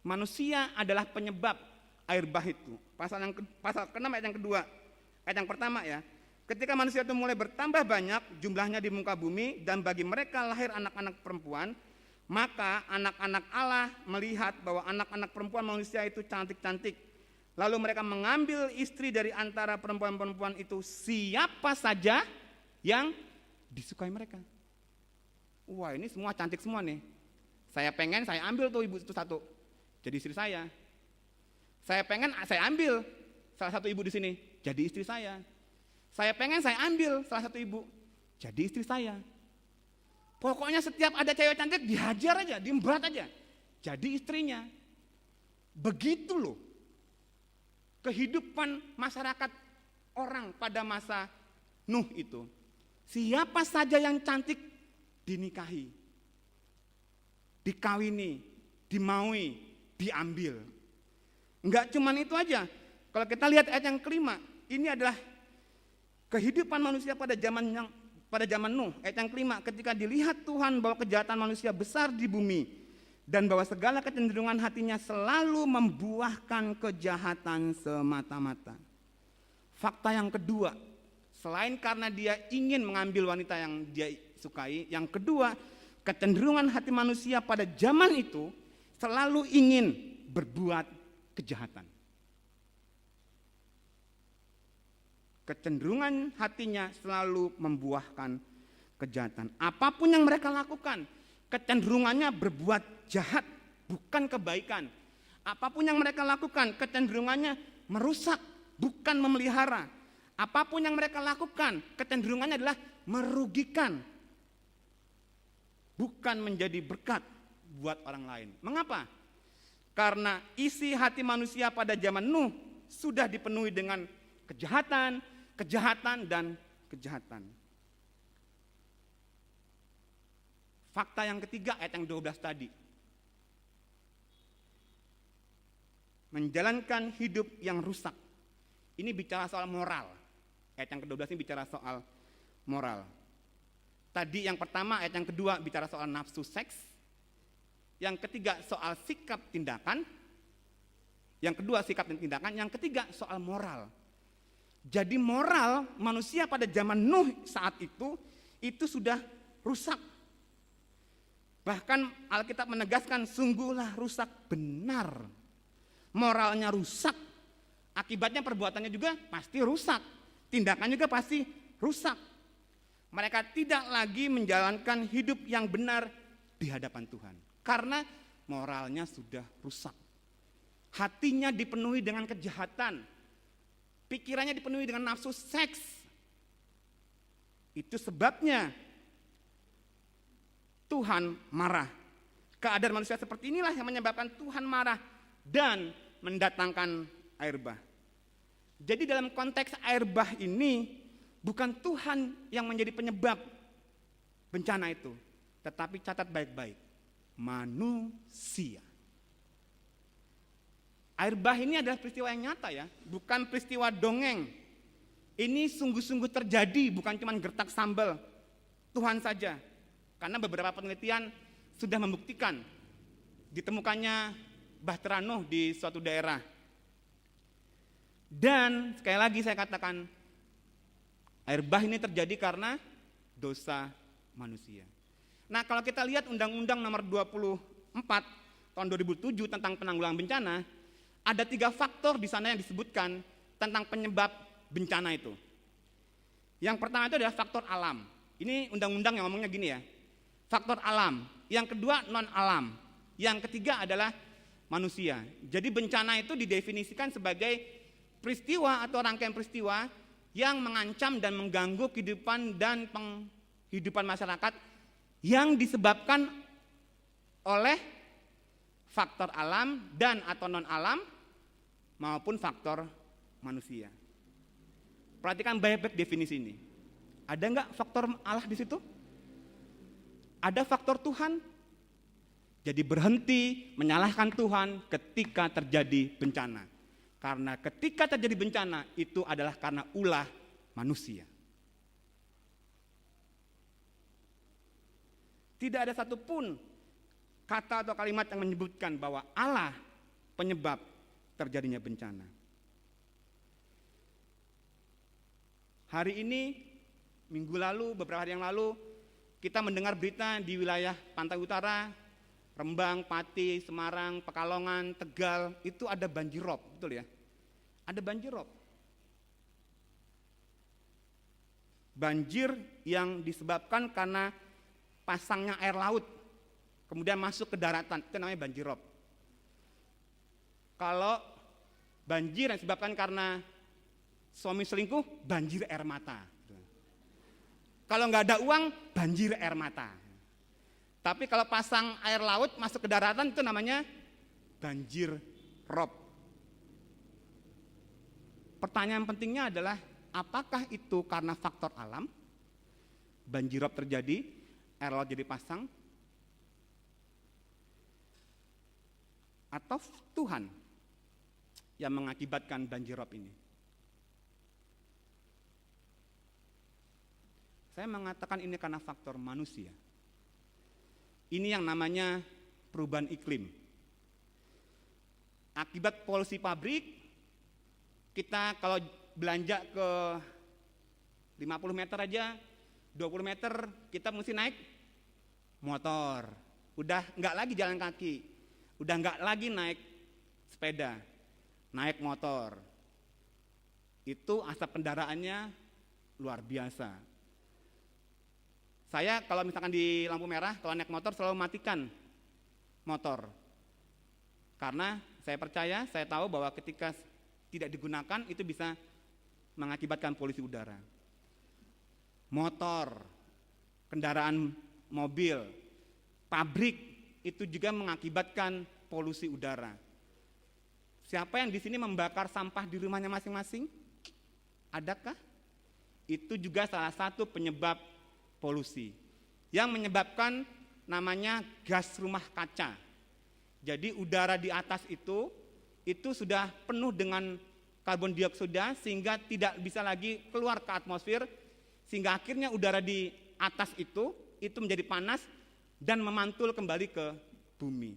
manusia adalah penyebab air bah itu. Pasal ke-6 ayat yang kedua, ayat yang pertama ya. Ketika manusia itu mulai bertambah banyak jumlahnya di muka bumi dan bagi mereka lahir anak-anak perempuan, maka anak-anak Allah melihat bahwa anak-anak perempuan manusia itu cantik-cantik. Lalu mereka mengambil istri dari antara perempuan-perempuan itu siapa saja yang disukai mereka. Wah, ini semua cantik semua nih. Saya pengen, saya ambil tuh ibu itu satu, jadi istri saya. Saya pengen, saya ambil salah satu ibu di sini, jadi istri saya. Saya pengen, saya ambil salah satu ibu, jadi istri saya. Pokoknya setiap ada cewek cantik dihajar aja, diembat aja, jadi istrinya. Begitu loh kehidupan masyarakat orang pada masa Nuh itu. Siapa saja yang cantik dinikahi, dikawini, dimaui, diambil. Enggak cuman itu aja. Kalau kita lihat ayat yang kelima, ini adalah kehidupan manusia pada zaman Nuh. Ayat yang kelima, ketika dilihat Tuhan bahwa kejahatan manusia besar di bumi dan bahwa segala kecenderungan hatinya selalu membuahkan kejahatan semata-mata. Fakta yang kedua, selain karena dia ingin mengambil wanita yang dia sukai, yang kedua, kecenderungan hati manusia pada zaman itu selalu ingin berbuat kejahatan. Kecenderungan hatinya selalu membuahkan kejahatan. Apapun yang mereka lakukan, kecenderungannya berbuat jahat, bukan kebaikan. Apapun yang mereka lakukan, kecenderungannya merusak, bukan memelihara. Apapun yang mereka lakukan, kecenderungannya adalah merugikan, bukan menjadi berkat buat orang lain. Mengapa? Karena isi hati manusia pada zaman Nuh sudah dipenuhi dengan kejahatan, kejahatan, dan kejahatan. Fakta yang ketiga ayat yang 12 tadi. Menjalankan hidup yang rusak. Ini bicara soal moral. Ayat yang ke-12 ini bicara soal moral. Tadi yang pertama, ayat yang kedua bicara soal nafsu seks. Yang ketiga soal sikap tindakan. Yang kedua sikap dan tindakan. Yang ketiga soal moral. Jadi moral manusia pada zaman Nuh saat itu sudah rusak. Bahkan Alkitab menegaskan sungguhlah rusak benar. Moralnya rusak. Akibatnya perbuatannya juga pasti rusak. Tindakannya juga pasti rusak. Mereka tidak lagi menjalankan hidup yang benar di hadapan Tuhan. Karena moralnya sudah rusak. Hatinya dipenuhi dengan kejahatan. Pikirannya dipenuhi dengan nafsu seks. Itu sebabnya Tuhan marah. Keadaan manusia seperti inilah yang menyebabkan Tuhan marah dan mendatangkan air bah. Jadi dalam konteks air bah ini bukan Tuhan yang menjadi penyebab bencana itu, tetapi catat baik-baik, manusia. Air bah ini adalah peristiwa yang nyata ya, bukan peristiwa dongeng. Ini sungguh-sungguh terjadi, bukan cuma gertak sambal Tuhan saja. Karena beberapa penelitian sudah membuktikan ditemukannya bahtera Nuh di suatu daerah. Dan sekali lagi saya katakan, air bah ini terjadi karena dosa manusia. Nah, kalau kita lihat Undang-Undang Nomor 24 tahun 2007 tentang penanggulangan bencana, ada 3 faktor di sana yang disebutkan tentang penyebab bencana itu. Yang pertama itu adalah faktor alam. Ini undang-undang yang ngomongnya gini ya. Faktor alam. Yang kedua non alam. Yang ketiga adalah manusia. Jadi bencana itu didefinisikan sebagai peristiwa atau rangkaian peristiwa yang mengancam dan mengganggu kehidupan dan penghidupan masyarakat yang disebabkan oleh faktor alam dan atau non alam maupun faktor manusia. Perhatikan baik-baik definisi ini. Ada enggak faktor Allah di situ? Ada faktor Tuhan. Jadi berhenti menyalahkan Tuhan ketika terjadi bencana. Karena ketika terjadi bencana itu adalah karena ulah manusia. Tidak ada satupun kata atau kalimat yang menyebutkan bahwa Allah penyebab terjadinya bencana. Hari ini, minggu lalu, beberapa hari yang lalu, kita mendengar berita di wilayah Pantai Utara, Rembang, Pati, Semarang, Pekalongan, Tegal, itu ada banjir rob, betul ya? Ada banjir rob. Banjir yang disebabkan karena pasangnya air laut, kemudian masuk ke daratan, itu namanya banjir rob. Kalau banjir yang disebabkan karena suami selingkuh, banjir air mata. Kalau nggak ada uang, banjir air mata. Tapi kalau pasang air laut masuk ke daratan itu namanya banjir rob. Pertanyaan pentingnya adalah, apakah itu karena faktor alam? Banjir rob terjadi, air laut jadi pasang, atau Tuhan yang mengakibatkan banjir rob ini? Saya mengatakan ini karena faktor manusia. Ini yang namanya perubahan iklim. Akibat polusi pabrik, kita kalau belanja ke 50 meter aja, 20 meter kita mesti naik motor. Udah enggak lagi jalan kaki, udah enggak lagi naik sepeda, naik motor. Itu asap kendaraannya luar biasa. Saya kalau misalkan di lampu merah, kalau naik motor selalu matikan motor. Karena saya percaya, saya tahu bahwa ketika tidak digunakan itu bisa mengakibatkan polusi udara. Motor, kendaraan mobil, pabrik itu juga mengakibatkan polusi udara. Siapa yang di sini membakar sampah di rumahnya masing-masing? Adakah? Itu juga salah satu penyebab polusi yang menyebabkan namanya gas rumah kaca. Jadi udara di atas itu sudah penuh dengan karbon dioksida sehingga tidak bisa lagi keluar ke atmosfer, sehingga akhirnya udara di atas itu menjadi panas dan memantul kembali ke bumi.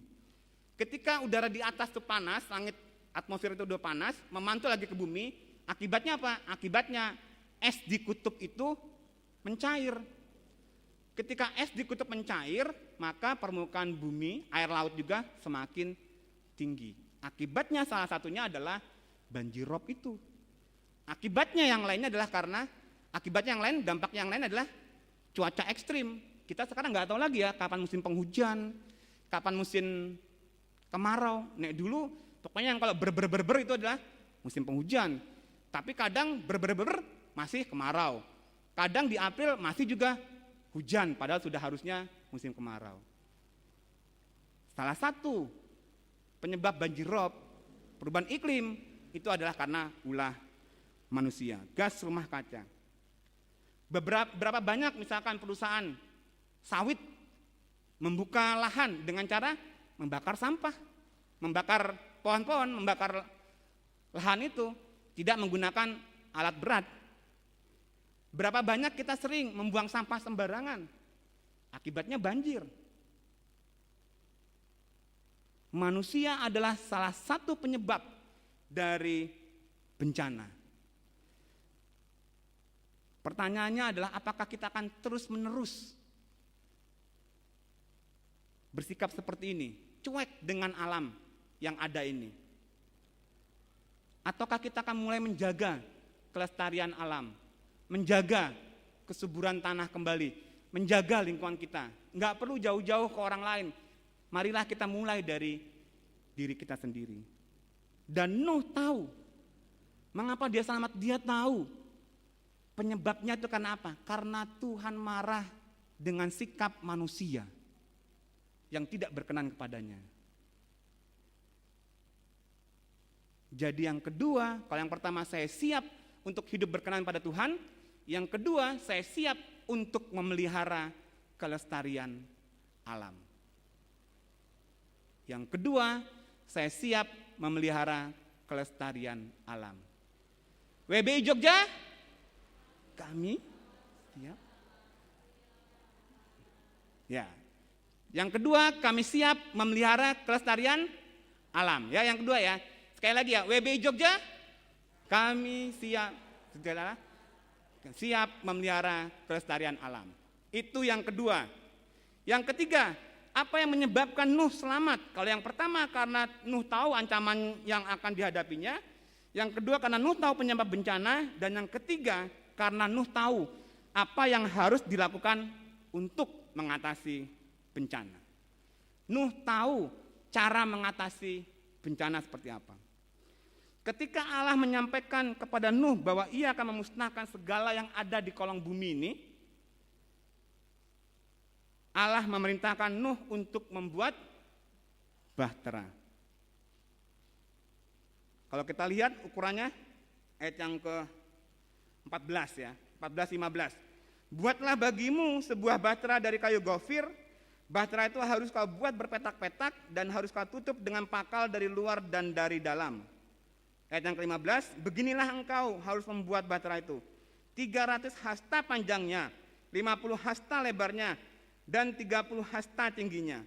Ketika udara di atas itu panas, langit atmosfer itu udah panas, memantul lagi ke bumi, akibatnya apa? Akibatnya es di kutub itu mencair. Ketika es di kutub mencair, maka permukaan bumi, air laut juga semakin tinggi. Akibatnya salah satunya adalah banjir rob itu. Akibatnya yang lainnya adalah dampak yang lain adalah cuaca ekstrim. Kita sekarang nggak tahu lagi ya kapan musim penghujan, kapan musim kemarau. Nek dulu pokoknya yang kalau ber itu adalah musim penghujan. Tapi kadang ber masih kemarau. Kadang di April masih juga hujan, padahal sudah harusnya musim kemarau. Salah satu penyebab banjir rob, perubahan iklim, itu adalah karena ulah manusia, gas rumah kaca. Berapa banyak misalkan perusahaan sawit membuka lahan dengan cara membakar sampah, membakar pohon-pohon, membakar lahan itu, tidak menggunakan alat berat. Berapa banyak kita sering membuang sampah sembarangan, akibatnya banjir. Manusia adalah salah satu penyebab dari bencana. Pertanyaannya adalah apakah kita akan terus-menerus bersikap seperti ini, cuek dengan alam yang ada ini? Ataukah kita akan mulai menjaga kelestarian alam, menjaga kesuburan tanah kembali, menjaga lingkungan kita? Enggak perlu jauh-jauh ke orang lain. Marilah kita mulai dari diri kita sendiri. Dan Nuh tahu. Mengapa dia selamat? Dia tahu Penyebabnya itu karena apa? Karena Tuhan marah dengan sikap manusia yang tidak berkenan kepadanya. Jadi yang kedua, kalau yang pertama saya siap untuk hidup berkenan pada Tuhan, yang kedua saya siap untuk memelihara kelestarian alam. Yang kedua, saya siap memelihara kelestarian alam. WBI Jogja, kami siap. Ya. Yang kedua, kami siap memelihara kelestarian alam. Ya, yang kedua ya. Sekali lagi ya, WBI Jogja, kami siap memelihara kelestarian alam. Itu yang kedua. Yang ketiga, apa yang menyebabkan Nuh selamat? Kalau yang pertama karena Nuh tahu ancaman yang akan dihadapinya. Yang kedua karena Nuh tahu penyebab bencana. Dan yang ketiga karena Nuh tahu apa yang harus dilakukan untuk mengatasi bencana. Nuh tahu cara mengatasi bencana seperti apa. Ketika Allah menyampaikan kepada Nuh bahwa ia akan memusnahkan segala yang ada di kolong bumi ini, Allah memerintahkan Nuh untuk membuat bahtera. Kalau kita lihat ukurannya, ayat yang ke-14 ya, 14-15. Buatlah bagimu sebuah bahtera dari kayu gofir. Bahtera itu harus kau buat berpetak-petak dan harus kau tutup dengan pakal dari luar dan dari dalam. Ayat yang ke-15, beginilah engkau harus membuat bahtera itu. 300 hasta panjangnya, 50 hasta lebarnya, dan 30 hasta tingginya.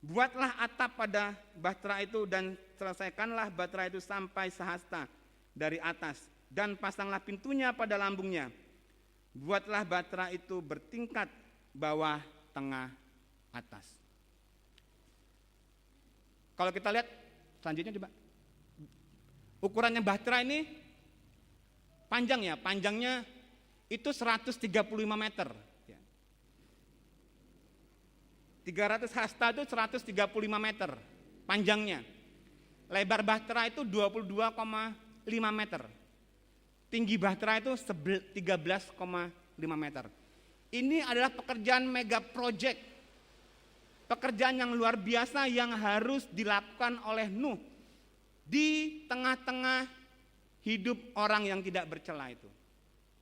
Buatlah atap pada bahtera itu dan selesaikanlah bahtera itu sampai sehasta dari atas. Dan pasanglah pintunya pada lambungnya. Buatlah bahtera itu bertingkat bawah, tengah, atas. Kalau kita lihat selanjutnya coba. Ukurannya bahtera ini panjang ya, panjangnya itu 135 meter. 300 hasta itu 135 meter panjangnya. Lebar bahtera itu 22,5 meter. Tinggi bahtera itu 13,5 meter. Ini adalah pekerjaan mega project. Pekerjaan yang luar biasa yang harus dilakukan oleh Nuh di tengah-tengah hidup orang yang tidak bercela itu.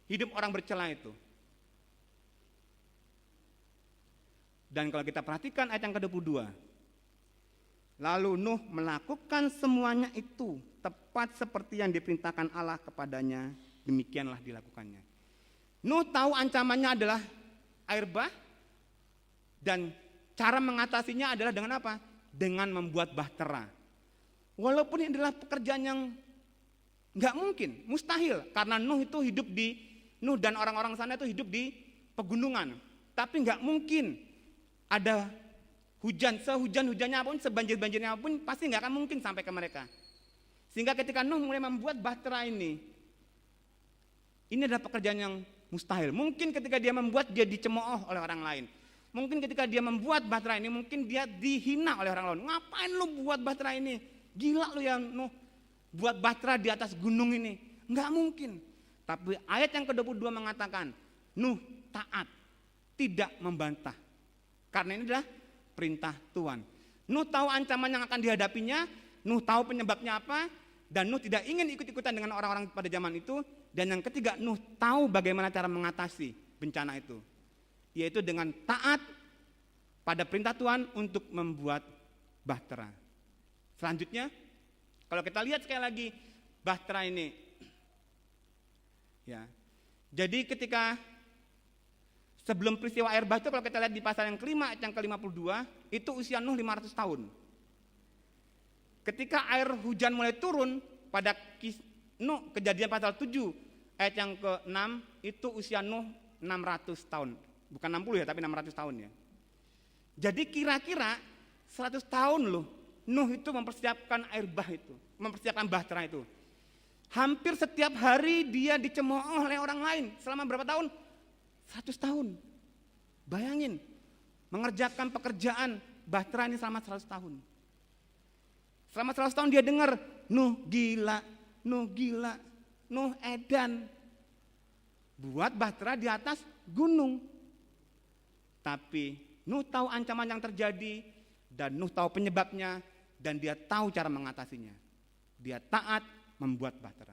Hidup orang bercela itu. Dan kalau kita perhatikan ayat yang ke-22. Lalu Nuh melakukan semuanya itu tepat seperti yang diperintahkan Allah kepadanya, demikianlah dilakukannya. Nuh tahu ancamannya adalah air bah, dan cara mengatasinya adalah dengan apa? Dengan membuat bahtera. Walaupun ini adalah pekerjaan yang nggak mungkin, mustahil, karena Nuh dan orang-orang sana itu hidup di pegunungan. Tapi nggak mungkin ada hujan, sehujan-hujannya pun, sebanjir-banjirnya pun pasti nggak akan mungkin sampai ke mereka. Sehingga ketika Nuh mulai membuat bahtera ini adalah pekerjaan yang mustahil. Mungkin ketika dia membuat, dia dicemooh oleh orang lain. Mungkin ketika dia membuat bahtera ini, mungkin dia dihina oleh orang lain. Ngapain lu buat bahtera ini? Gila lu yang Nuh buat bahtera di atas gunung ini. Nggak mungkin. Tapi ayat yang ke-22 mengatakan, Nuh taat, tidak membantah. Karena ini adalah perintah Tuhan. Nuh tahu ancaman yang akan dihadapinya, Nuh tahu penyebabnya apa, dan Nuh tidak ingin ikut-ikutan dengan orang-orang pada zaman itu. Dan yang ketiga, Nuh tahu bagaimana cara mengatasi bencana itu, yaitu dengan taat pada perintah Tuhan untuk membuat bahtera. Selanjutnya, kalau kita lihat sekali lagi bahtera ini, ya. Jadi ketika sebelum peristiwa air bah itu, kalau kita lihat di pasal yang kelima ayat yang ke-52, itu usia Nuh 500 tahun. Ketika air hujan mulai turun pada Nuh, kejadian pasal 7 ayat yang ke-6, itu usia Nuh 600 tahun. Bukan 60 ya, tapi 600 tahun ya. Jadi kira-kira 100 tahun loh Nuh itu mempersiapkan air bah itu, mempersiapkan bahtera itu. Hampir setiap hari dia dicemooh oleh orang lain. Selama berapa tahun? 100 tahun. Bayangin, mengerjakan pekerjaan bahtera ini selama 100 tahun. Selama 100 tahun dia dengar, Nuh gila, Nuh gila, Nuh edan. buat bahtera di atas gunung. Tapi Nuh tahu ancaman yang terjadi dan Nuh tahu penyebabnya dan dia tahu cara mengatasinya. Dia taat membuat bahtera.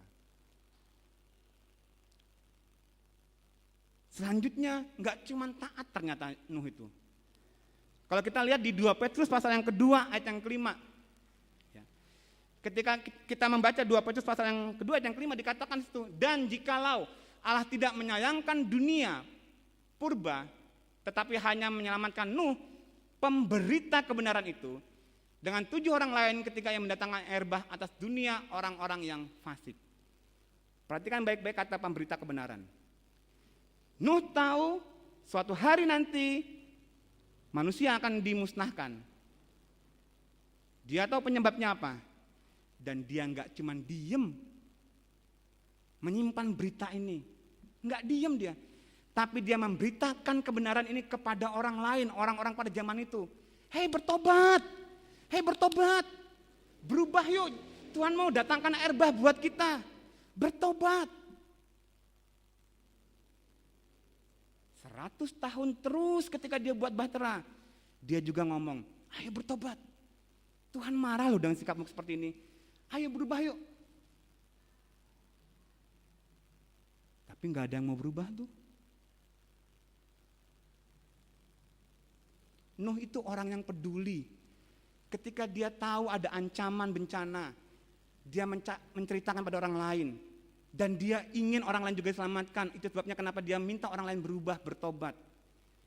Selanjutnya nggak cuma taat ternyata Nuh itu. Kalau kita lihat di 2 Petrus pasal yang kedua ayat yang kelima. Ya. Ketika kita membaca 2 Petrus pasal yang kedua ayat yang kelima dikatakan itu, dan jikalau Allah tidak menyayangkan dunia purba, tetapi hanya menyelamatkan Nuh, pemberita kebenaran itu, dengan 7 orang lain ketika yang mendatangkan air bah atas dunia orang-orang yang fasik. Perhatikan baik-baik kata pemberita kebenaran. Nuh tahu suatu hari nanti manusia akan dimusnahkan. Dia tahu penyebabnya apa. Dan dia enggak cuma diem menyimpan berita ini. Enggak diem dia. Tapi dia memberitakan kebenaran ini kepada orang lain, orang-orang pada zaman itu. Hei bertobat, hei bertobat, berubah yuk. Tuhan mau datangkan air bah buat kita. Bertobat. 100 tahun terus ketika dia buat bahtera, dia juga ngomong, ayo bertobat. Tuhan marah loh dengan sikapmu seperti ini. Ayo berubah yuk. Tapi gak ada yang mau berubah tuh. Nuh itu orang yang peduli. Ketika dia tahu ada ancaman bencana, dia menceritakan pada orang lain. Dan dia ingin orang lain juga diselamatkan. Itu sebabnya kenapa dia minta orang lain berubah, bertobat.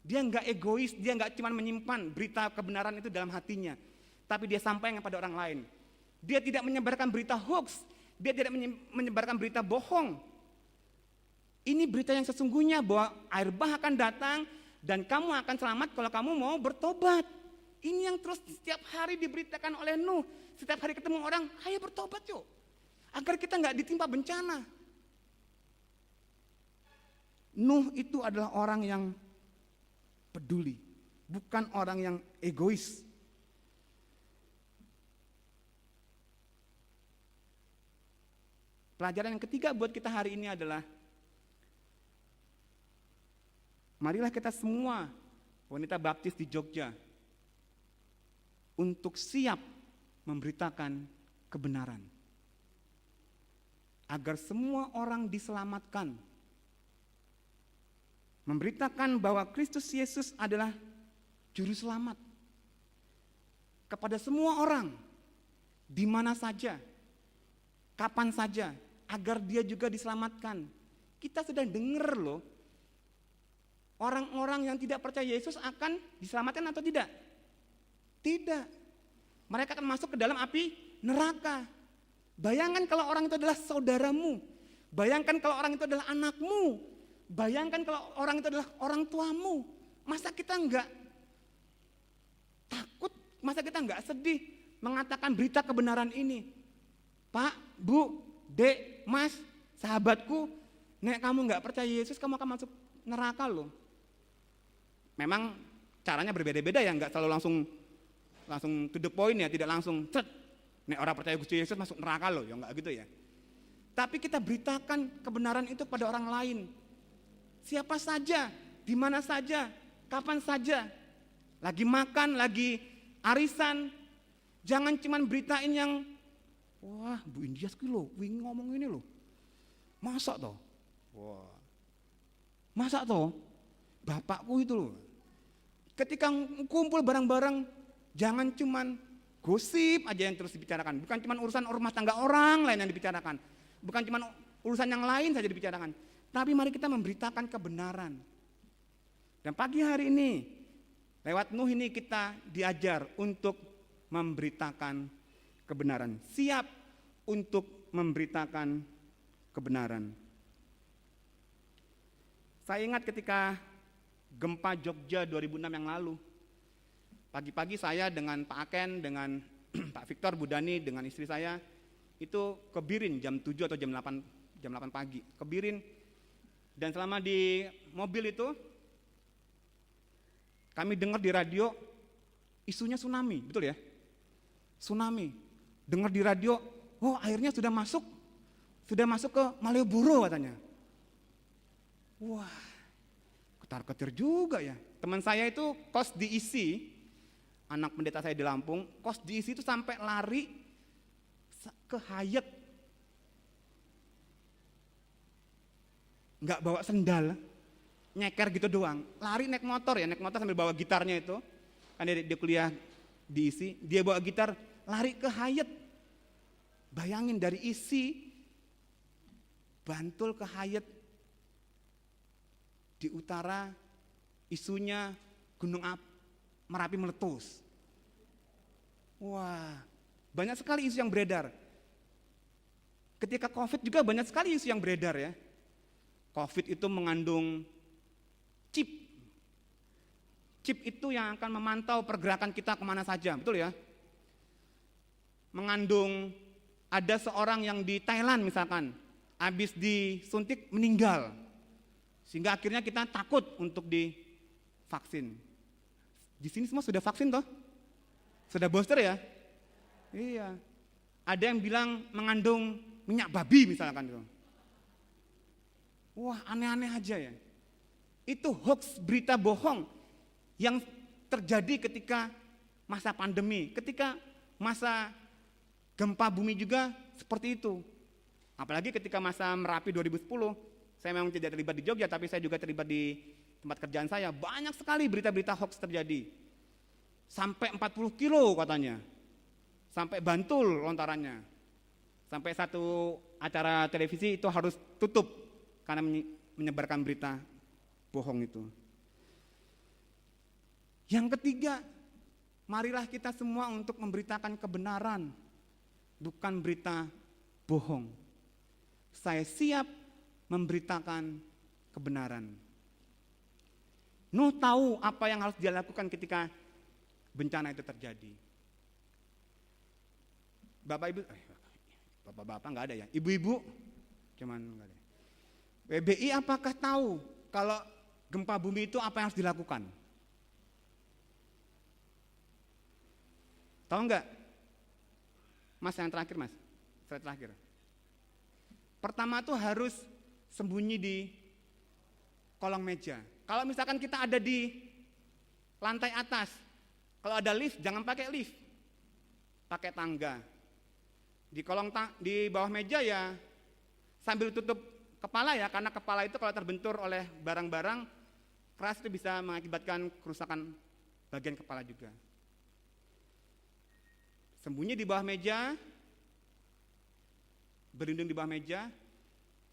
Dia enggak egois, dia enggak cuma menyimpan berita kebenaran itu dalam hatinya. Tapi dia sampaikan kepada orang lain. Dia tidak menyebarkan berita hoax, dia tidak menyebarkan berita bohong. Ini berita yang sesungguhnya bahwa air bah akan datang dan kamu akan selamat kalau kamu mau bertobat. Ini yang terus setiap hari diberitakan oleh Nuh. Setiap hari ketemu orang, ayo bertobat yuk. Agar kita nggak ditimpa bencana. Nuh itu adalah orang yang peduli, bukan orang yang egois. Pelajaran yang ketiga buat kita hari ini adalah, marilah kita semua wanita baptis di Jogja untuk siap memberitakan kebenaran. Agar semua orang diselamatkan. Memberitakan bahwa Kristus Yesus adalah juru selamat. Kepada semua orang, di mana saja, kapan saja, agar dia juga diselamatkan. Kita sudah dengar loh, orang-orang yang tidak percaya Yesus akan diselamatkan atau tidak? Tidak. Mereka akan masuk ke dalam api neraka. Bayangkan kalau orang itu adalah saudaramu. Bayangkan kalau orang itu adalah anakmu. Bayangkan kalau orang itu adalah orang tuamu. Masa kita enggak takut? Masa kita enggak sedih mengatakan berita kebenaran ini? Pak, Bu, Dek, Mas, sahabatku, nek kamu enggak percaya Yesus, kamu akan masuk neraka loh. Memang caranya berbeda-beda ya, enggak selalu langsung to the point ya, tidak langsung nek orang percaya Gusti Yesus masuk neraka loh, ya enggak gitu ya. Tapi kita beritakan kebenaran itu kepada orang lain. Siapa saja, di mana saja, kapan saja. Lagi makan, lagi arisan. Jangan cuman beritain yang, wah Bu Indias ki loh, wingi ngomong ini loh. Masa toh? Wah. Masa toh? Bapakku itu loh. Ketika kumpul bareng-bareng, jangan cuman gosip aja yang terus dibicarakan, bukan cuma urusan rumah tangga orang lain yang dibicarakan, bukan cuma urusan yang lain saja dibicarakan, tapi mari kita memberitakan kebenaran. Dan pagi hari ini, lewat Nuh ini kita diajar untuk memberitakan kebenaran, siap untuk memberitakan kebenaran. Saya ingat ketika gempa Jogja 2006 yang lalu, pagi-pagi saya dengan Pak Aken, dengan Pak Victor, Bu Dani, dengan istri saya, itu ke Birin jam 7 atau jam 8 pagi, ke Birin. Dan selama di mobil itu, kami dengar di radio, isunya tsunami, betul ya? Tsunami. Dengar di radio, oh airnya sudah masuk ke Malioboro katanya. Wah, ketar-ketir juga ya. Teman saya itu kos diisi, anak pendeta saya di Lampung, kos diisi itu sampai lari ke Hayat. Nggak bawa sendal, nyeker gitu doang. Lari naik motor sambil bawa gitarnya itu. Kan dia kuliah diisi, dia bawa gitar, lari ke Hayat. Bayangin dari isi, Bantul ke Hayat. Di utara, isunya Gunung Merapi meletus. Wah, banyak sekali isu yang beredar. Ketika COVID juga banyak sekali isu yang beredar ya. COVID itu mengandung chip. Chip itu yang akan memantau pergerakan kita kemana saja, betul ya? Mengandung, ada seorang yang di Thailand misalkan, habis disuntik meninggal. Sehingga akhirnya kita takut untuk divaksin. Di sini semua sudah vaksin toh? Sudah booster ya? Iya. Ada yang bilang mengandung minyak babi misalkan itu. Wah, aneh-aneh aja ya. Itu hoax, berita bohong yang terjadi ketika masa pandemi, ketika masa gempa bumi juga seperti itu. Apalagi ketika masa Merapi 2010, saya memang tidak terlibat di Jogja, tapi saya juga terlibat di tempat kerjaan saya. Banyak sekali berita-berita hoax terjadi. Sampai 40 kilo katanya. Sampai Bantul lontarannya. Sampai satu acara televisi itu harus tutup karena menyebarkan berita bohong itu. Yang ketiga, marilah kita semua untuk memberitakan kebenaran, bukan berita bohong. Saya siap memberitakan kebenaran. Nuh tahu apa yang harus dia lakukan ketika bencana itu terjadi. Bapak-bapak nggak ada ya, ibu-ibu cuman nggak ada. PBI apakah tahu kalau gempa bumi itu apa yang harus dilakukan? Tahu nggak? Mas yang terakhir mas, slide terakhir. Pertama tuh harus sembunyi di kolong meja. Kalau misalkan kita ada di lantai atas, kalau ada lift jangan pakai lift, pakai tangga. Di bawah meja ya sambil tutup kepala ya, karena kepala itu kalau terbentur oleh barang-barang keras itu bisa mengakibatkan kerusakan bagian kepala juga. Sembunyi di bawah meja, berlindung di bawah meja,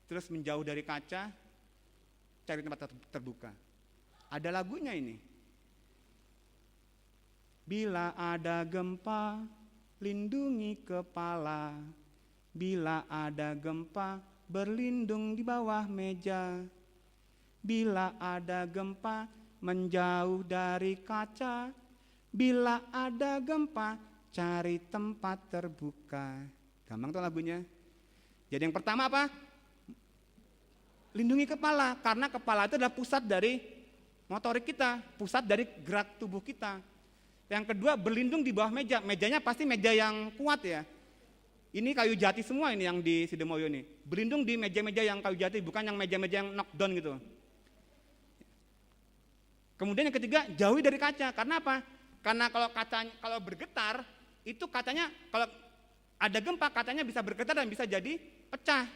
terus menjauh dari kaca, cari tempat terbuka. Ada lagunya ini. Bila ada gempa, lindungi kepala. Bila ada gempa, berlindung di bawah meja. Bila ada gempa, menjauh dari kaca. Bila ada gempa, cari tempat terbuka. Gampang tuh lagunya. Jadi yang pertama apa? Lindungi kepala, karena kepala itu adalah pusat dari motorik kita, pusat dari gerak tubuh kita. Yang kedua, berlindung di bawah meja. Mejanya pasti meja yang kuat ya. Ini kayu jati semua ini yang di Sidomoyo ini. Berlindung di meja-meja yang kayu jati, bukan yang meja-meja yang knockdown gitu. Kemudian yang ketiga, jauhi dari kaca. Karena apa? Karena kalau bergetar, itu kacanya kalau ada gempa kacanya bisa bergetar dan bisa jadi pecah.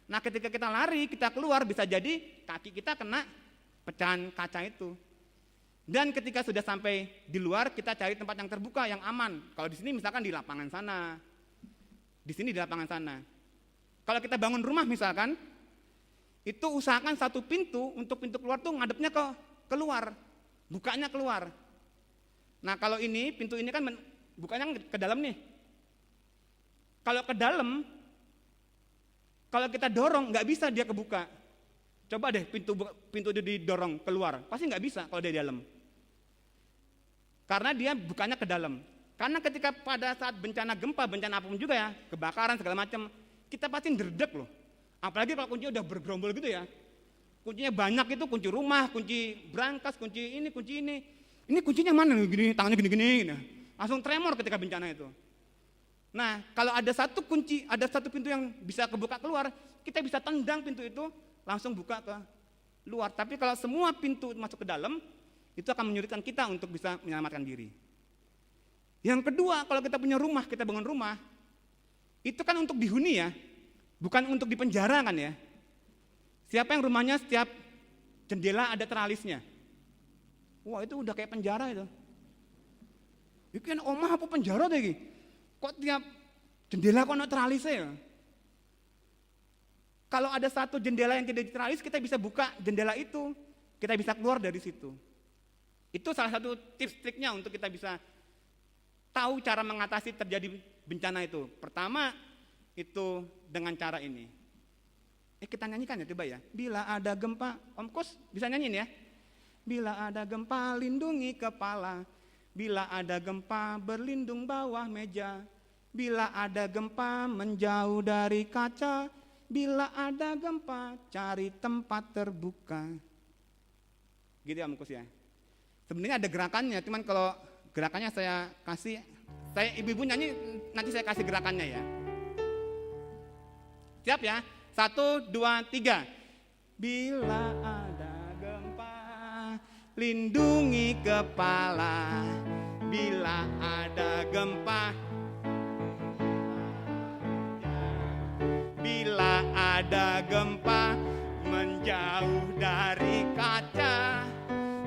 Nah ketika kita lari, kita keluar, bisa jadi kaki kita kena pecahan kaca itu. Dan ketika sudah sampai di luar, kita cari tempat yang terbuka, yang aman. Kalau di sini misalkan di lapangan sana, di sini di lapangan sana. Kalau kita bangun rumah misalkan, itu usahakan satu pintu, untuk pintu keluar tuh ngadepnya ke keluar, bukanya keluar. Nah kalau ini, pintu ini kan bukanya ke dalam nih. Kalau ke dalam, kalau kita dorong nggak bisa dia kebuka. Coba deh pintu itu didorong keluar, pasti nggak bisa kalau dia di dalam. Karena dia bukannya ke dalam. Karena ketika pada saat bencana gempa, bencana apapun juga ya, kebakaran segala macam, kita pasti ndredeg loh. Apalagi kalau kuncinya udah bergerombol gitu ya. Kuncinya banyak itu, kunci rumah, kunci brankas, kunci ini, kunci ini. Ini kuncinya mana nih, gini, tangannya gini-gini. Langsung tremor ketika bencana itu. Nah, kalau ada satu kunci, ada satu pintu yang bisa kebuka keluar, kita bisa tendang pintu itu, langsung buka ke luar. Tapi kalau semua pintu masuk ke dalam, itu akan menyulitkan kita untuk bisa menyelamatkan diri. Yang kedua, kalau kita punya rumah, kita bangun rumah, itu kan untuk dihuni ya, bukan untuk dipenjara kan ya. Siapa yang rumahnya setiap jendela ada teralisnya? Wah, itu udah kayak penjara itu. Itu kan omah apa penjara tuh ini? Kok tiap jendela kok ada teralisnya ya? Kalau ada satu jendela yang tidak teralis, kita bisa buka jendela itu, kita bisa keluar dari situ. Itu salah satu tips triknya untuk kita bisa tahu cara mengatasi terjadi bencana itu. Pertama, itu dengan cara ini. Kita nyanyikan ya coba ya. Bila ada gempa, Om Kus bisa nyanyiin ya. Bila ada gempa lindungi kepala, bila ada gempa berlindung bawah meja, bila ada gempa menjauh dari kaca, bila ada gempa cari tempat terbuka. Gitu ya Om Kus ya. Sebenarnya ada gerakannya, cuman kalau gerakannya saya ibu-ibu nyanyi, nanti saya kasih gerakannya ya. Siap ya? 1, 2, 3. Bila ada gempa, lindungi kepala. Bila ada gempa, bila ada gempa, menjauh dari kaca.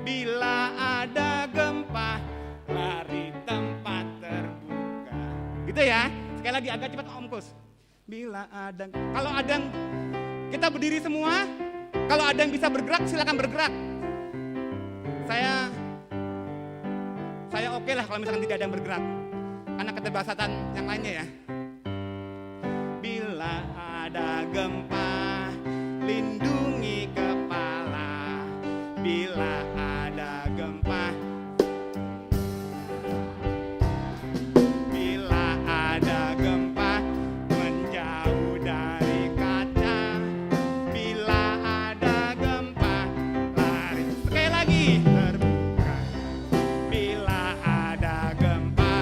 Bila ada gempa, lari tempat terbuka. Gitu ya. Sekali lagi agak cepat Om Kus. Bila ada, kalau ada, kita berdiri semua. Kalau ada yang bisa bergerak, silakan bergerak. Saya oke lah kalau misalkan tidak ada yang bergerak, karena keterbatasan yang lainnya ya. Bila ada gempa, lindungi kepala. Bila ada gempa, bila ada gempa, menjauh dari kaca. Bila ada gempa, lari. Sekali lagi, terbuka. Bila ada gempa,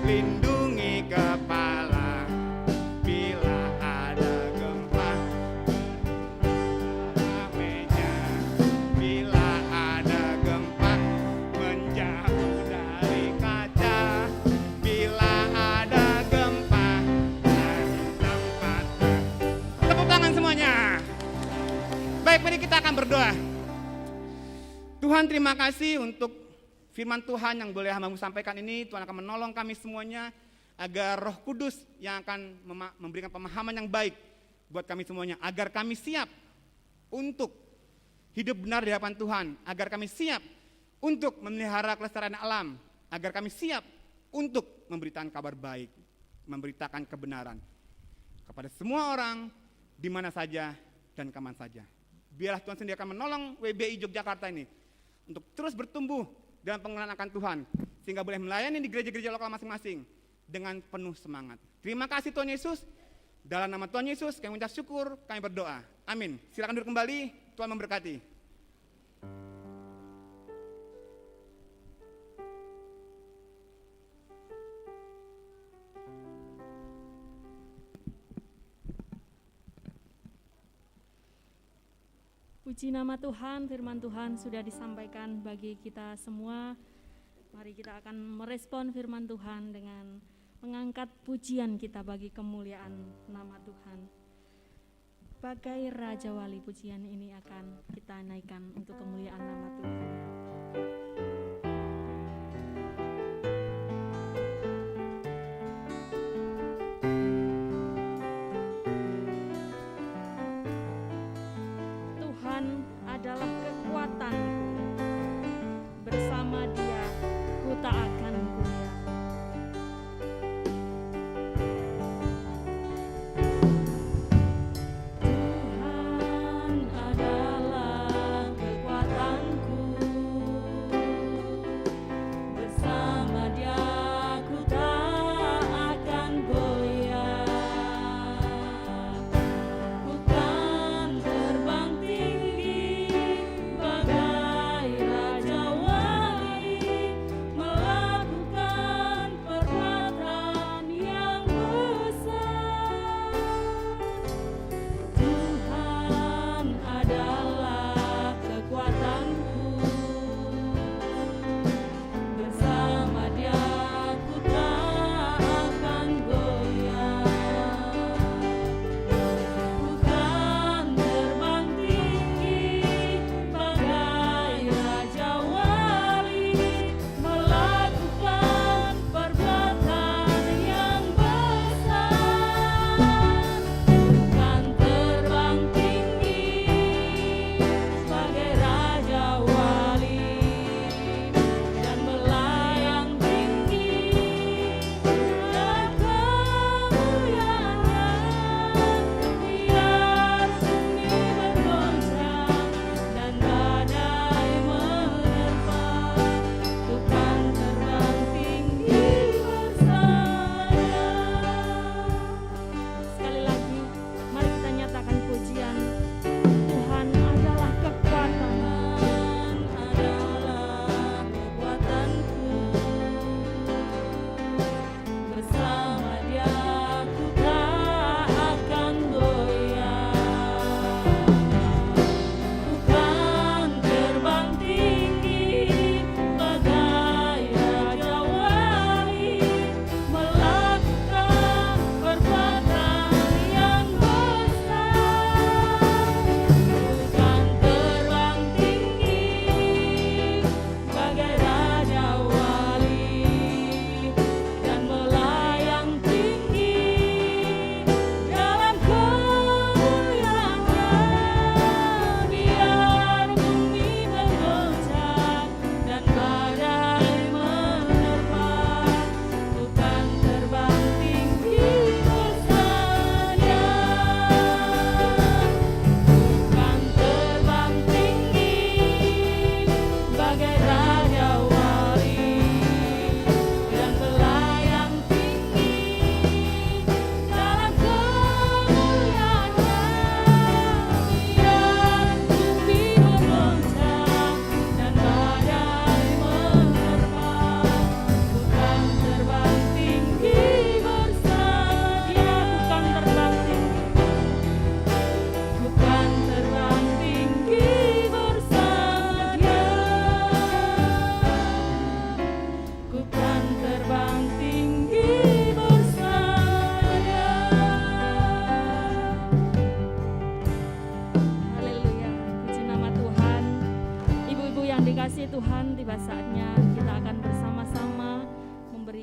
lindungi kepala. Bila ada gempa, meja. Bila ada gempa, menjauh dari kaca. Bila ada gempa, dari tempat. Tepuk tangan semuanya. Baik, mari kita akan berdoa. Tuhan, terima kasih untuk firman Tuhan yang boleh hamba-Mu sampaikan ini. Tuhan akan menolong kami semuanya agar Roh Kudus yang akan memberikan pemahaman yang baik buat kami semuanya, agar kami siap untuk hidup benar di hadapan Tuhan, agar kami siap untuk memelihara kelestarian alam, agar kami siap untuk memberitakan kabar baik, memberitakan kebenaran kepada semua orang di mana saja dan kapan saja. Biarlah Tuhan sendiri akan menolong WBI Yogyakarta ini untuk terus bertumbuh dalam pengenalan akan Tuhan, sehingga boleh melayani di gereja-gereja lokal masing-masing dengan penuh semangat. Terima kasih Tuhan Yesus. Dalam nama Tuhan Yesus kami mengucap syukur, kami berdoa. Amin. Silakan duduk kembali, Tuhan memberkati. Puji nama Tuhan, firman Tuhan sudah disampaikan bagi kita semua. Mari kita akan merespon firman Tuhan dengan mengangkat pujian kita bagi kemuliaan nama Tuhan. Bagai Raja Wali, pujian ini akan kita naikkan untuk kemuliaan nama Tuhan. Tuhan adalah kekuatanku, bersama Dia ku tak akan goyah. Tuhan adalah kekuatanku,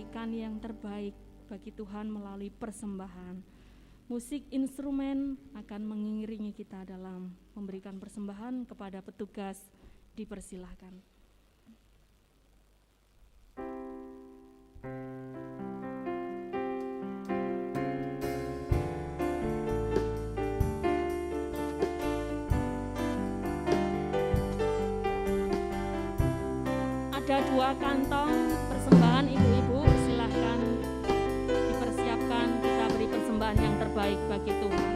memberikan yang terbaik bagi Tuhan melalui persembahan. Musik instrumen akan mengiringi kita dalam memberikan persembahan. Kepada petugas dipersilahkan. Ada 2 kantong persembahan ibu-ibu, silahkan dipersiapkan, kita beri persembahan yang terbaik bagi Tuhan.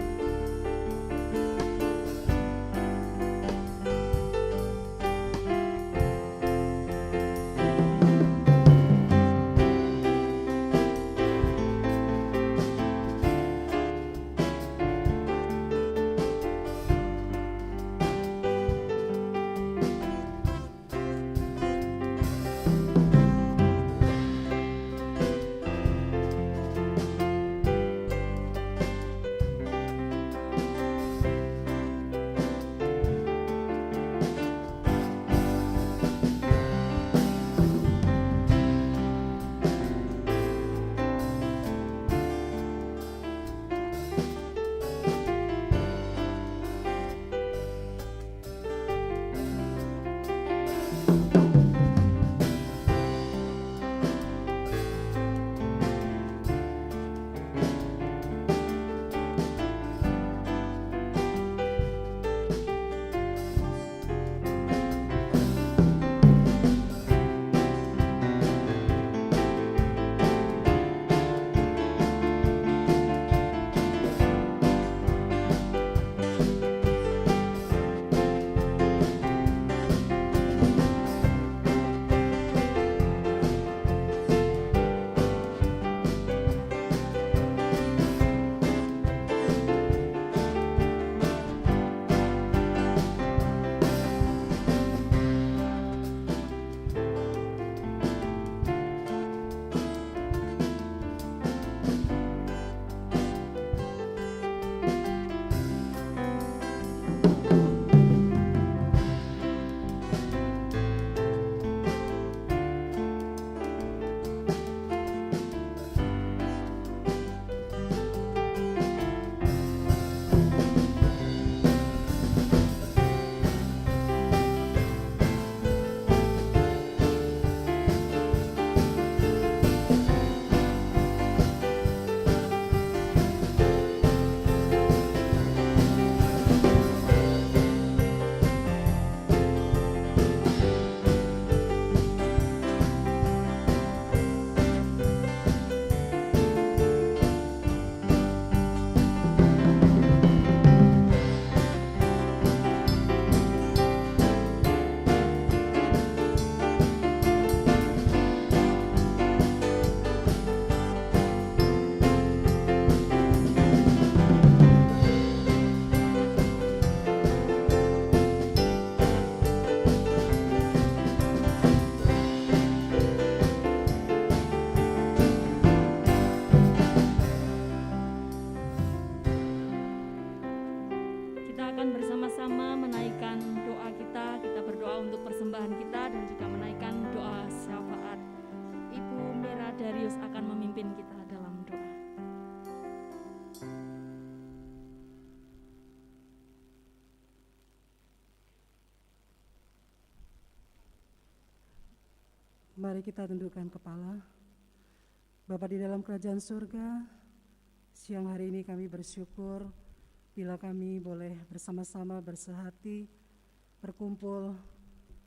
Mari kita tundukkan kepala. Bapa di dalam kerajaan surga, siang hari ini kami bersyukur bila kami boleh bersama-sama bersehati, berkumpul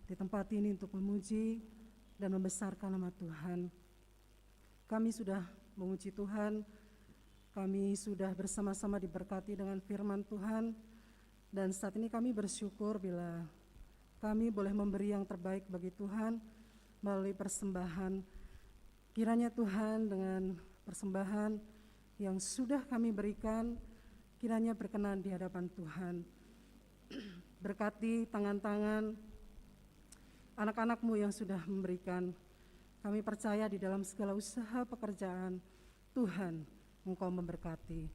di tempat ini untuk memuji dan membesarkan nama Tuhan. Kami sudah memuji Tuhan, kami sudah bersama-sama diberkati dengan firman Tuhan, dan saat ini kami bersyukur bila kami boleh memberi yang terbaik bagi Tuhan melalui persembahan. Kiranya Tuhan dengan persembahan yang sudah kami berikan, kiranya berkenan di hadapan Tuhan. Berkati tangan-tangan anak-anak-Mu yang sudah memberikan. Kami percaya di dalam segala usaha pekerjaan, Tuhan Engkau memberkati.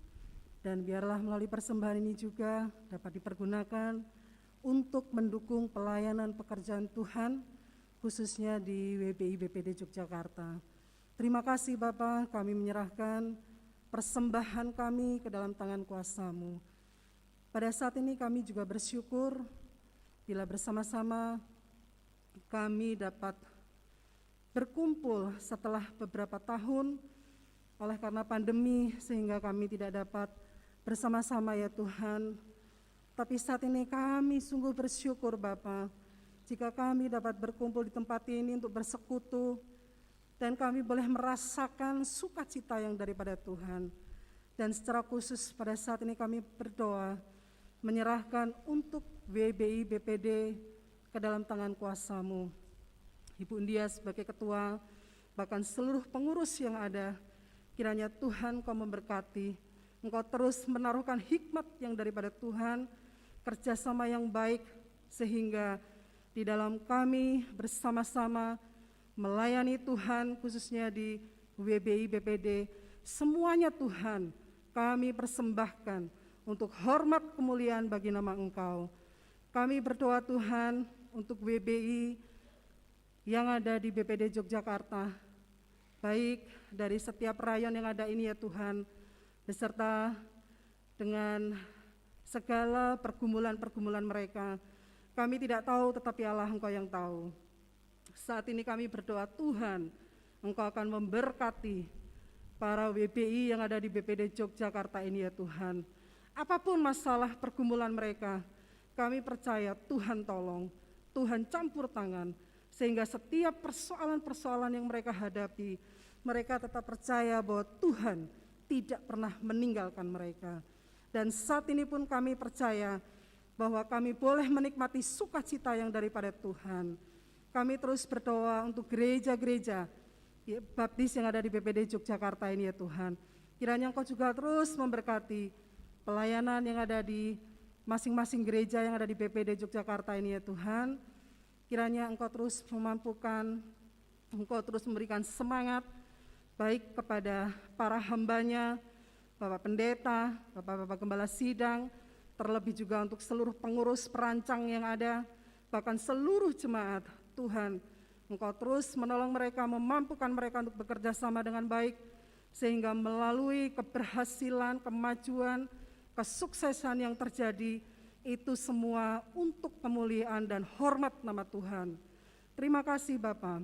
Dan biarlah melalui persembahan ini juga dapat dipergunakan untuk mendukung pelayanan pekerjaan Tuhan, khususnya di WBI BPD Yogyakarta. Terima kasih Bapa, kami menyerahkan persembahan kami ke dalam tangan kuasa-Mu. Pada saat ini kami juga bersyukur bila bersama-sama kami dapat berkumpul setelah beberapa tahun oleh karena pandemi sehingga kami tidak dapat bersama-sama ya Tuhan. Tapi saat ini kami sungguh bersyukur Bapa, jika kami dapat berkumpul di tempat ini untuk bersekutu dan kami boleh merasakan sukacita yang daripada Tuhan. Dan secara khusus pada saat ini kami berdoa menyerahkan untuk WBI BPD ke dalam tangan kuasa-Mu. Ibu Undia sebagai ketua, bahkan seluruh pengurus yang ada, kiranya Tuhan Kau memberkati, Engkau terus menaruhkan hikmat yang daripada Tuhan, kerjasama yang baik, sehingga di dalam kami bersama-sama melayani Tuhan, khususnya di WBI BPD, semuanya Tuhan kami persembahkan untuk hormat kemuliaan bagi nama Engkau. Kami berdoa Tuhan untuk WBI yang ada di BPD Yogyakarta, baik dari setiap rayon yang ada ini ya Tuhan, beserta dengan segala pergumulan-pergumulan mereka. Kami tidak tahu, tetapi Allah Engkau yang tahu. Saat ini kami berdoa Tuhan, Engkau akan memberkati para WBI yang ada di BPD Yogyakarta ini ya Tuhan. Apapun masalah pergumulan mereka, kami percaya Tuhan tolong, Tuhan campur tangan, sehingga setiap persoalan-persoalan yang mereka hadapi, mereka tetap percaya bahwa Tuhan tidak pernah meninggalkan mereka. Dan saat ini pun kami percaya bahwa kami boleh menikmati sukacita yang daripada Tuhan. Kami terus berdoa untuk gereja-gereja baptis yang ada di BPD Yogyakarta ini ya Tuhan. Kiranya Engkau juga terus memberkati pelayanan yang ada di masing-masing gereja yang ada di BPD Yogyakarta ini ya Tuhan. Kiranya Engkau terus memampukan, Engkau terus memberikan semangat baik kepada para hamba-Nya, Bapak Pendeta, Bapak-Bapak Gembala Sidang, terlebih juga untuk seluruh pengurus perancang yang ada, bahkan seluruh jemaat. Tuhan, Engkau terus menolong mereka, memampukan mereka untuk bekerja sama dengan baik, sehingga melalui keberhasilan, kemajuan, kesuksesan yang terjadi, itu semua untuk kemuliaan dan hormat nama Tuhan. Terima kasih Bapa.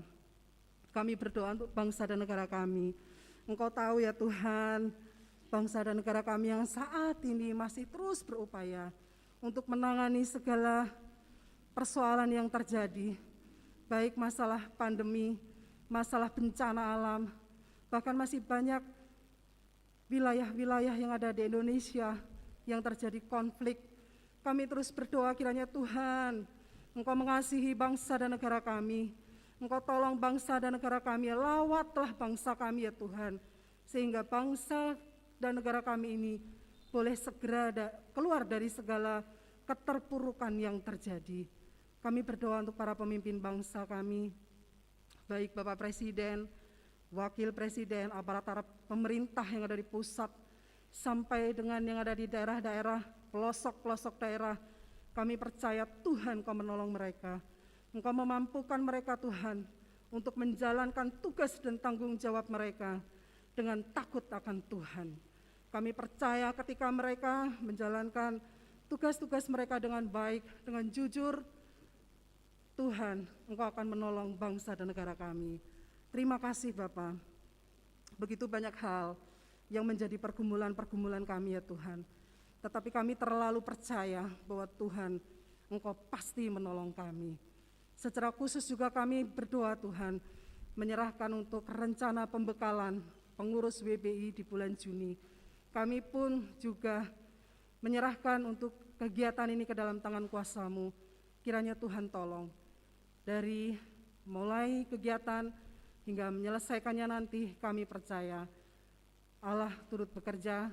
Kami berdoa untuk bangsa dan negara kami. Engkau tahu ya Tuhan, bangsa dan negara kami yang saat ini masih terus berupaya untuk menangani segala persoalan yang terjadi, baik masalah pandemi, masalah bencana alam, bahkan masih banyak wilayah-wilayah yang ada di Indonesia yang terjadi konflik. Kami terus berdoa kiranya Tuhan, Engkau mengasihi bangsa dan negara kami, Engkau tolong bangsa dan negara kami, lawatlah bangsa kami ya Tuhan, sehingga bangsa dan negara kami ini boleh segera keluar dari segala keterpurukan yang terjadi. Kami berdoa untuk para pemimpin bangsa kami, baik Bapak Presiden, Wakil Presiden, aparat pemerintah yang ada di pusat, sampai dengan yang ada di daerah-daerah, pelosok-pelosok daerah. Kami percaya Tuhan Kau menolong mereka, Engkau memampukan mereka Tuhan, untuk menjalankan tugas dan tanggung jawab mereka dengan takut akan Tuhan. Kami percaya ketika mereka menjalankan tugas-tugas mereka dengan baik, dengan jujur, Tuhan, Engkau akan menolong bangsa dan negara kami. Terima kasih Bapa. Begitu banyak hal yang menjadi pergumulan-pergumulan kami ya Tuhan. Tetapi kami terlalu percaya bahwa Tuhan, Engkau pasti menolong kami. Secara khusus juga kami berdoa Tuhan, menyerahkan untuk rencana pembekalan pengurus WBI di bulan Juni. Kami pun juga menyerahkan untuk kegiatan ini ke dalam tangan kuasa-Mu. Kiranya Tuhan tolong, dari mulai kegiatan hingga menyelesaikannya nanti, kami percaya Allah turut bekerja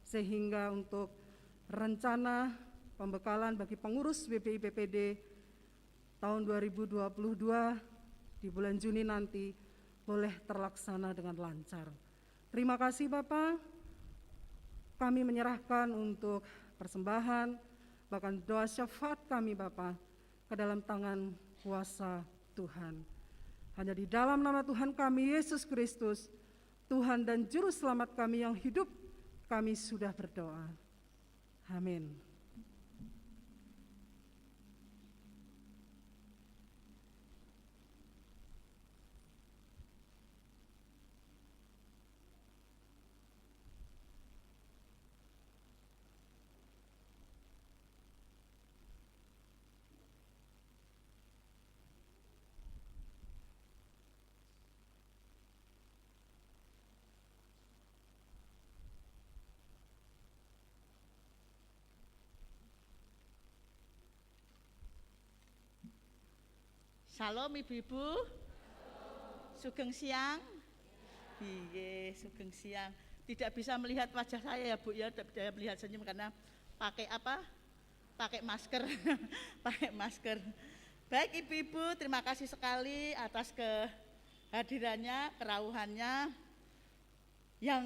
sehingga untuk rencana pembekalan bagi pengurus WBI BPD tahun 2022 di bulan Juni nanti boleh terlaksana dengan lancar. Terima kasih Bapak. Kami menyerahkan untuk persembahan, bahkan doa syafaat kami Bapak, ke dalam tangan kuasa Tuhan. Hanya di dalam nama Tuhan kami Yesus Kristus, Tuhan dan Juru Selamat kami yang hidup, kami sudah berdoa. Amin. Salam ibu-ibu. Sugeng siang. Piye, sugeng siang. Tidak bisa melihat wajah saya ya Bu ya, tidak bisa melihat senyum karena pakai apa? Pakai masker. Pakai masker. Baik ibu-ibu, terima kasih sekali atas kehadirannya, kerawuhannya. Yang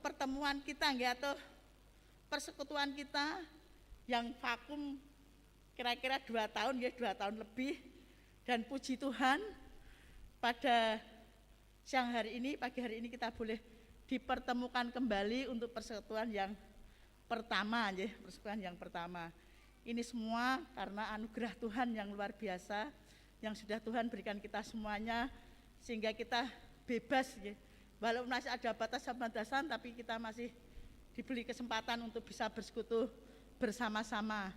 pertemuan kita nggih atau persekutuan kita yang vakum kira-kira 2 tahun ya, 2 tahun lebih. Dan puji Tuhan pada siang hari ini, pagi hari ini kita boleh dipertemukan kembali untuk persekutuan yang pertama, ya, persekutuan yang pertama. Ini semua karena anugerah Tuhan yang luar biasa yang sudah Tuhan berikan kita semuanya sehingga kita bebas, ya. Walaupun masih ada batasan-batasan, tapi kita masih diberi kesempatan untuk bisa bersekutu bersama-sama.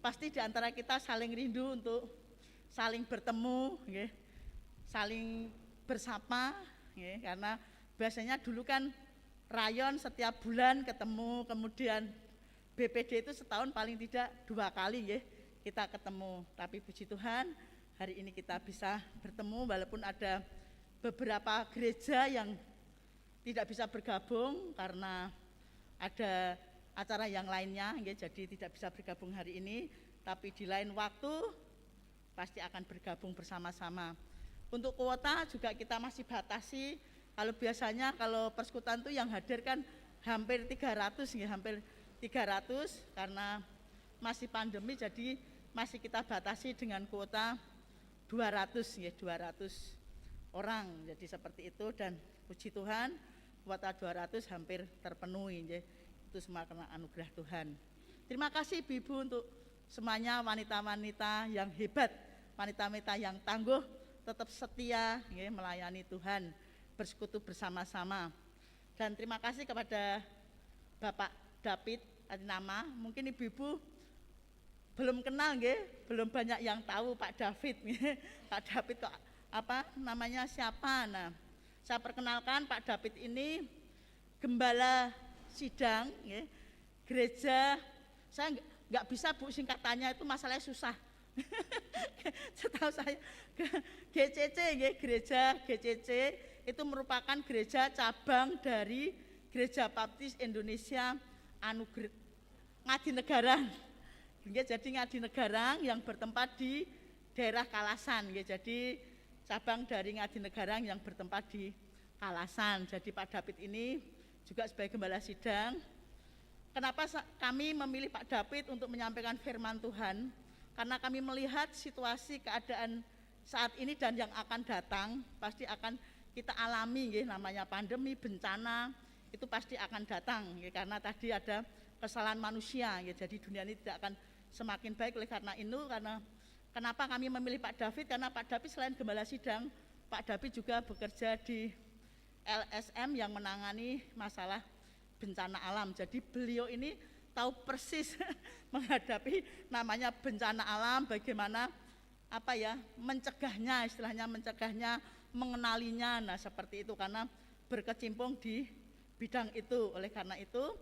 Pasti di antara kita saling rindu untuk saling bertemu, ya, saling bersapa, ya, karena biasanya dulu kan rayon setiap bulan ketemu, kemudian BPD itu setahun paling tidak 2 kali, ya, kita ketemu. Tapi puji Tuhan hari ini kita bisa bertemu walaupun ada beberapa gereja yang tidak bisa bergabung karena ada acara yang lainnya, ya, jadi tidak bisa bergabung hari ini, tapi di lain waktu pasti akan bergabung bersama-sama. Untuk kuota juga kita masih batasi. Kalau biasanya kalau persekutuan itu yang hadir kan hampir 300, ya, hampir 300 karena masih pandemi jadi masih kita batasi dengan kuota 200, ya, 200 orang. Jadi seperti itu dan puji Tuhan kuota 200 hampir terpenuhi, ya. Itu semua karena anugerah Tuhan. Terima kasih Ibu untuk semuanya wanita-wanita yang hebat, wanita-wanita yang tangguh, tetap setia, ya, melayani Tuhan, bersekutu bersama-sama. Dan terima kasih kepada Bapak David Adinama. Mungkin ibu-ibu belum kenal, ya, belum banyak yang tahu Pak David. Ya. Pak David kok namanya siapa? Nah, saya perkenalkan Pak David ini gembala sidang, ya, gereja. Saya nggak bisa Bu singkatannya, itu masalahnya susah. Setahu saya GCC, ya, gereja GCC itu merupakan gereja cabang dari Gereja Baptis Indonesia Ngadinegarang, ya, jadi Ngadinegarang yang bertempat di daerah Kalasan, ya, jadi cabang dari Ngadinegarang yang bertempat di Kalasan. Jadi Pak David ini juga sebagai gembala sidang. Kenapa kami memilih Pak David untuk menyampaikan firman Tuhan? Karena kami melihat situasi keadaan saat ini dan yang akan datang pasti akan kita alami, ya, namanya pandemi, bencana itu pasti akan datang, ya, karena tadi ada kesalahan manusia, ya, jadi dunia ini tidak akan semakin baik. Oleh karena itu, kenapa kami memilih Pak David? Karena Pak David selain gembala sidang, Pak David juga bekerja di LSM yang menangani masalah bencana alam. Jadi beliau ini tahu persis menghadapi namanya bencana alam, bagaimana mencegahnya, istilahnya mencegahnya, mengenalinya. Nah, seperti itu karena berkecimpung di bidang itu. Oleh karena itu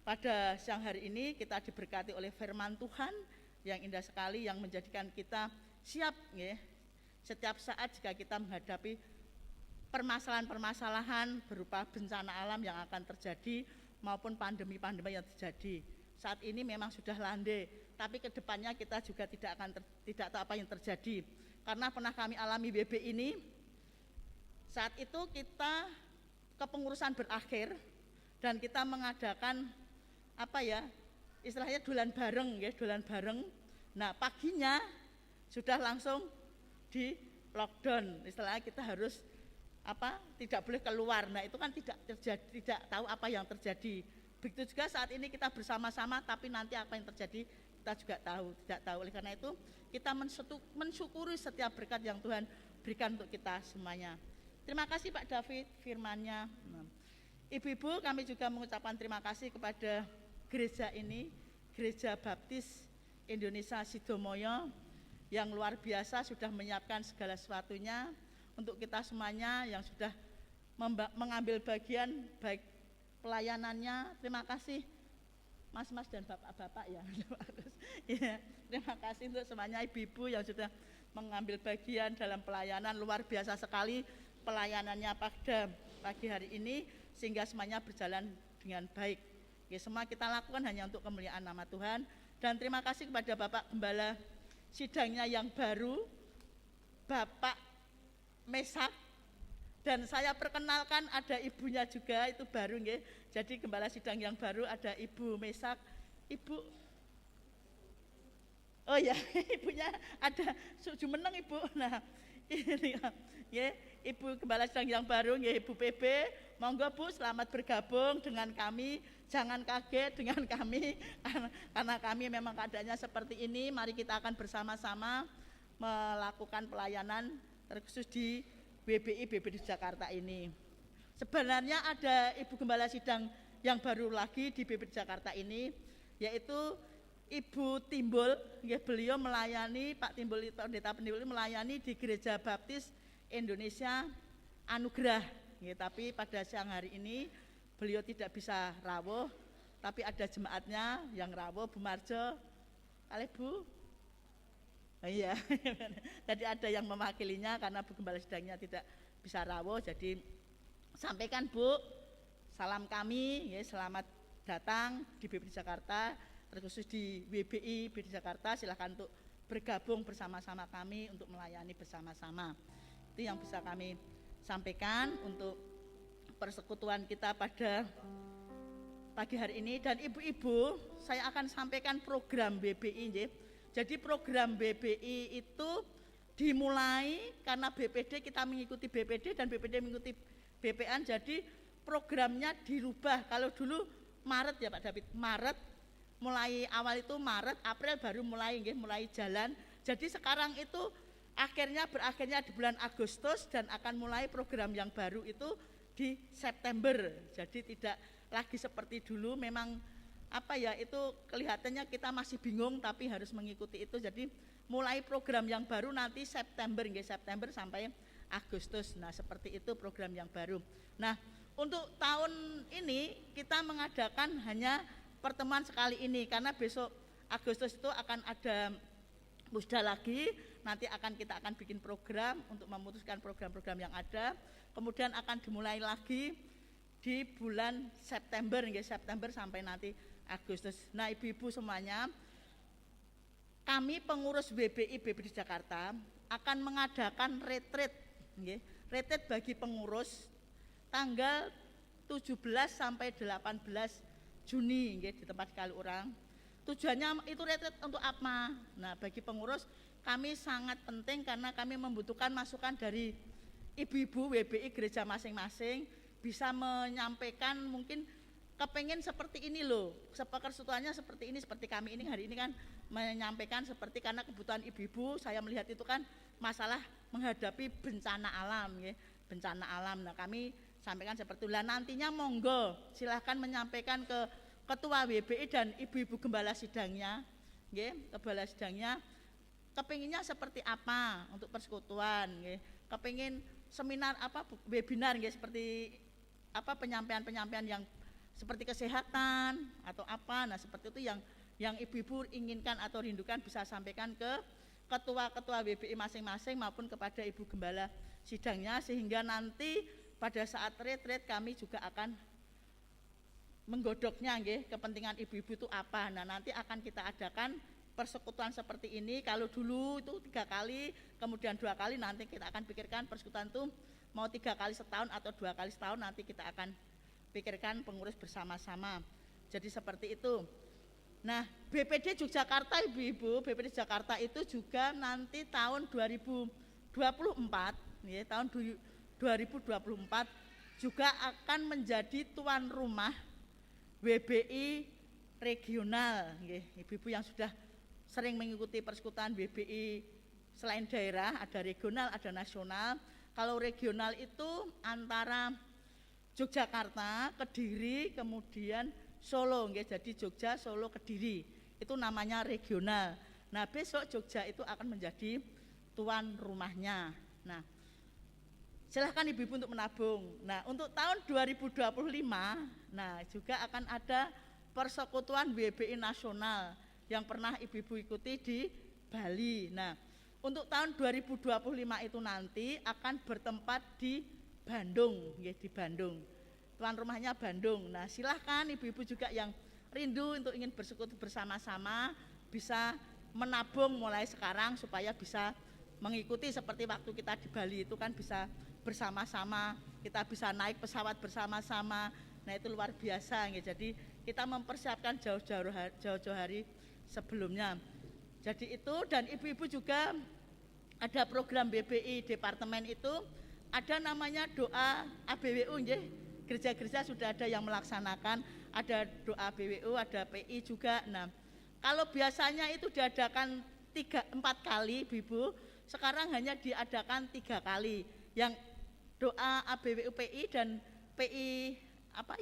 pada siang hari ini kita diberkati oleh firman Tuhan yang indah sekali yang menjadikan kita siap, ya, setiap saat jika kita menghadapi permasalahan-permasalahan berupa bencana alam yang akan terjadi maupun pandemi-pandemi yang terjadi. Saat ini memang sudah landai, tapi kedepannya kita juga tidak tahu apa yang terjadi. Karena pernah kami alami WB ini, saat itu kita kepengurusan berakhir dan kita mengadakan istilahnya dolan bareng, ya, dolan bareng. Nah, paginya sudah langsung lockdown, istilahnya kita harus tidak boleh keluar. Nah itu kan tidak terjadi, tidak tahu apa yang terjadi. Begitu juga saat ini kita bersama-sama, tapi nanti apa yang terjadi kita juga tidak tahu. Oleh karena itu kita mensyukuri setiap berkat yang Tuhan berikan untuk kita semuanya. Terima kasih Pak David firman-Nya. Ibu-ibu, kami juga mengucapkan terima kasih kepada gereja ini, Gereja Baptis Indonesia Sidomoyo, yang luar biasa sudah menyiapkan segala sesuatunya untuk kita semuanya yang sudah mengambil bagian baik pelayanannya. Terima kasih Mas-mas dan bapak-bapak ya. Ya, terima kasih untuk semuanya ibu-ibu yang sudah mengambil bagian dalam pelayanan. Luar biasa sekali pelayanannya pada pagi hari ini sehingga semuanya berjalan dengan baik. Ya, semua kita lakukan hanya untuk kemuliaan nama Tuhan. Dan terima kasih kepada Bapak Gembala sidangnya yang baru, Bapak Mesak, dan saya perkenalkan ada ibunya juga, itu baru nggih. Jadi gembala sidang yang baru ada Ibu Mesak, Ibu. Oh ya, ibunya ada Jumeneng Ibu. Nah, ini ya, Ibu gembala sidang yang baru nggih, Ibu PB. Monggo Bu, selamat bergabung dengan kami. Jangan kaget dengan kami, karena kami memang keadaannya seperti ini. Mari kita akan bersama-sama melakukan pelayanan terkhusus di WBI BPD Jakarta ini. Sebenarnya ada Ibu Gembala Sidang yang baru lagi di BPD Jakarta ini, yaitu Ibu Timbul. Beliau melayani, Pak Timbul, Pendeta Timbul melayani di Gereja Baptis Indonesia Anugerah. Tapi pada siang hari ini beliau tidak bisa rawuh, tapi ada jemaatnya yang rawuh, Bu Marjo, kali Bu. Oh iya, jadi ada yang mewakilinya karena Bu Gembala Sidangnya tidak bisa rawuh. Jadi sampaikan Bu, salam kami, ya, selamat datang di BPD Jakarta, terkhusus di WBI BPD Jakarta. Silakan untuk bergabung bersama-sama kami untuk melayani bersama-sama. Itu yang bisa kami sampaikan untuk persekutuan kita pada pagi hari ini. Dan ibu-ibu, saya akan sampaikan program BPI. Jadi program BPI itu dimulai karena BPD, kita mengikuti BPD dan BPD mengikuti BPN. Jadi programnya dirubah. Kalau dulu Maret ya Pak David, Maret, mulai awal itu Maret, April baru mulai jalan. Jadi sekarang itu berakhirnya di bulan Agustus dan akan mulai program yang baru itu di September. Jadi tidak lagi seperti dulu, memang itu kelihatannya kita masih bingung tapi harus mengikuti itu. Jadi mulai program yang baru nanti September sampai Agustus. Nah, seperti itu program yang baru. Nah, untuk tahun ini kita mengadakan hanya pertemuan sekali ini karena besok Agustus itu akan ada musda lagi. Nanti kita akan bikin program untuk memutuskan program-program yang ada. Kemudian akan dimulai lagi di bulan September, September sampai nanti Agustus. Nah, ibu-ibu semuanya, kami pengurus WBI BPD Jakarta akan mengadakan retreat, retreat bagi pengurus tanggal 17 sampai 18 Juni di tempat sekali orang. Tujuannya itu retreat untuk apa? Nah, bagi pengurus kami sangat penting karena kami membutuhkan masukan dari ibu-ibu WBI gereja masing-masing, bisa menyampaikan mungkin kepengen seperti ini loh, persekutuannya seperti ini, seperti kami ini hari ini kan menyampaikan seperti, karena kebutuhan ibu-ibu saya melihat itu kan masalah menghadapi bencana alam, bencana alam. Nah, kami sampaikan seperti itu. Lah nantinya monggo silahkan menyampaikan ke ketua WBI dan ibu-ibu gembala sidangnya, gembala sidangnya kepinginnya seperti apa untuk persekutuan, kepingin seminar webinar, seperti penyampaian-penyampaian yang seperti kesehatan atau apa. Nah, seperti itu yang ibu-ibu inginkan atau rindukan bisa sampaikan ke ketua-ketua WBI masing-masing maupun kepada ibu gembala sidangnya, sehingga nanti pada saat retreat kami juga akan menggodoknya, kepentingan ibu-ibu itu apa. Nah, nanti akan kita adakan persekutuan seperti ini. Kalau dulu itu 3 kali, kemudian 2 kali, nanti kita akan pikirkan persekutuan itu mau 3 kali setahun atau 2 kali setahun, nanti kita akan pikirkan pengurus bersama-sama. Jadi seperti itu. Nah, BPD Yogyakarta, ibu-ibu, BPD Jakarta itu juga nanti tahun 2022 ya, tahun 2024 juga akan menjadi tuan rumah WBI regional, nggih. Ibu-ibu yang sudah sering mengikuti persekutuan WBI selain daerah, ada regional, ada nasional. Kalau regional itu antara Yogyakarta, Kediri, kemudian Solo, nggih. Jadi Jogja, Solo, Kediri. Itu namanya regional. Nah, besok Jogja itu akan menjadi tuan rumahnya. Nah, silahkan ibu-ibu untuk menabung. Nah, untuk tahun 2025, nah juga akan ada persekutuan WBI nasional yang pernah ibu-ibu ikuti di Bali. Nah, untuk tahun 2025 itu nanti akan bertempat di Bandung, ya, di Bandung. Tuan rumahnya Bandung. Nah, silahkan ibu-ibu juga yang rindu untuk ingin bersekutu bersama-sama bisa menabung mulai sekarang supaya bisa mengikuti seperti waktu kita di Bali itu kan bisa bersama-sama, kita bisa naik pesawat bersama-sama. Nah, itu luar biasa, ya. Jadi kita mempersiapkan jauh-jauh hari sebelumnya. Jadi itu, dan ibu-ibu juga ada program BBI departemen itu ada namanya doa ABWU, ya. Gereja-gereja sudah ada yang melaksanakan, ada doa BWU, ada PI juga. Nah, kalau biasanya itu diadakan 3-4 kali, ibu-ibu, sekarang hanya diadakan 3 kali. Yang doa ABWU PI dan PI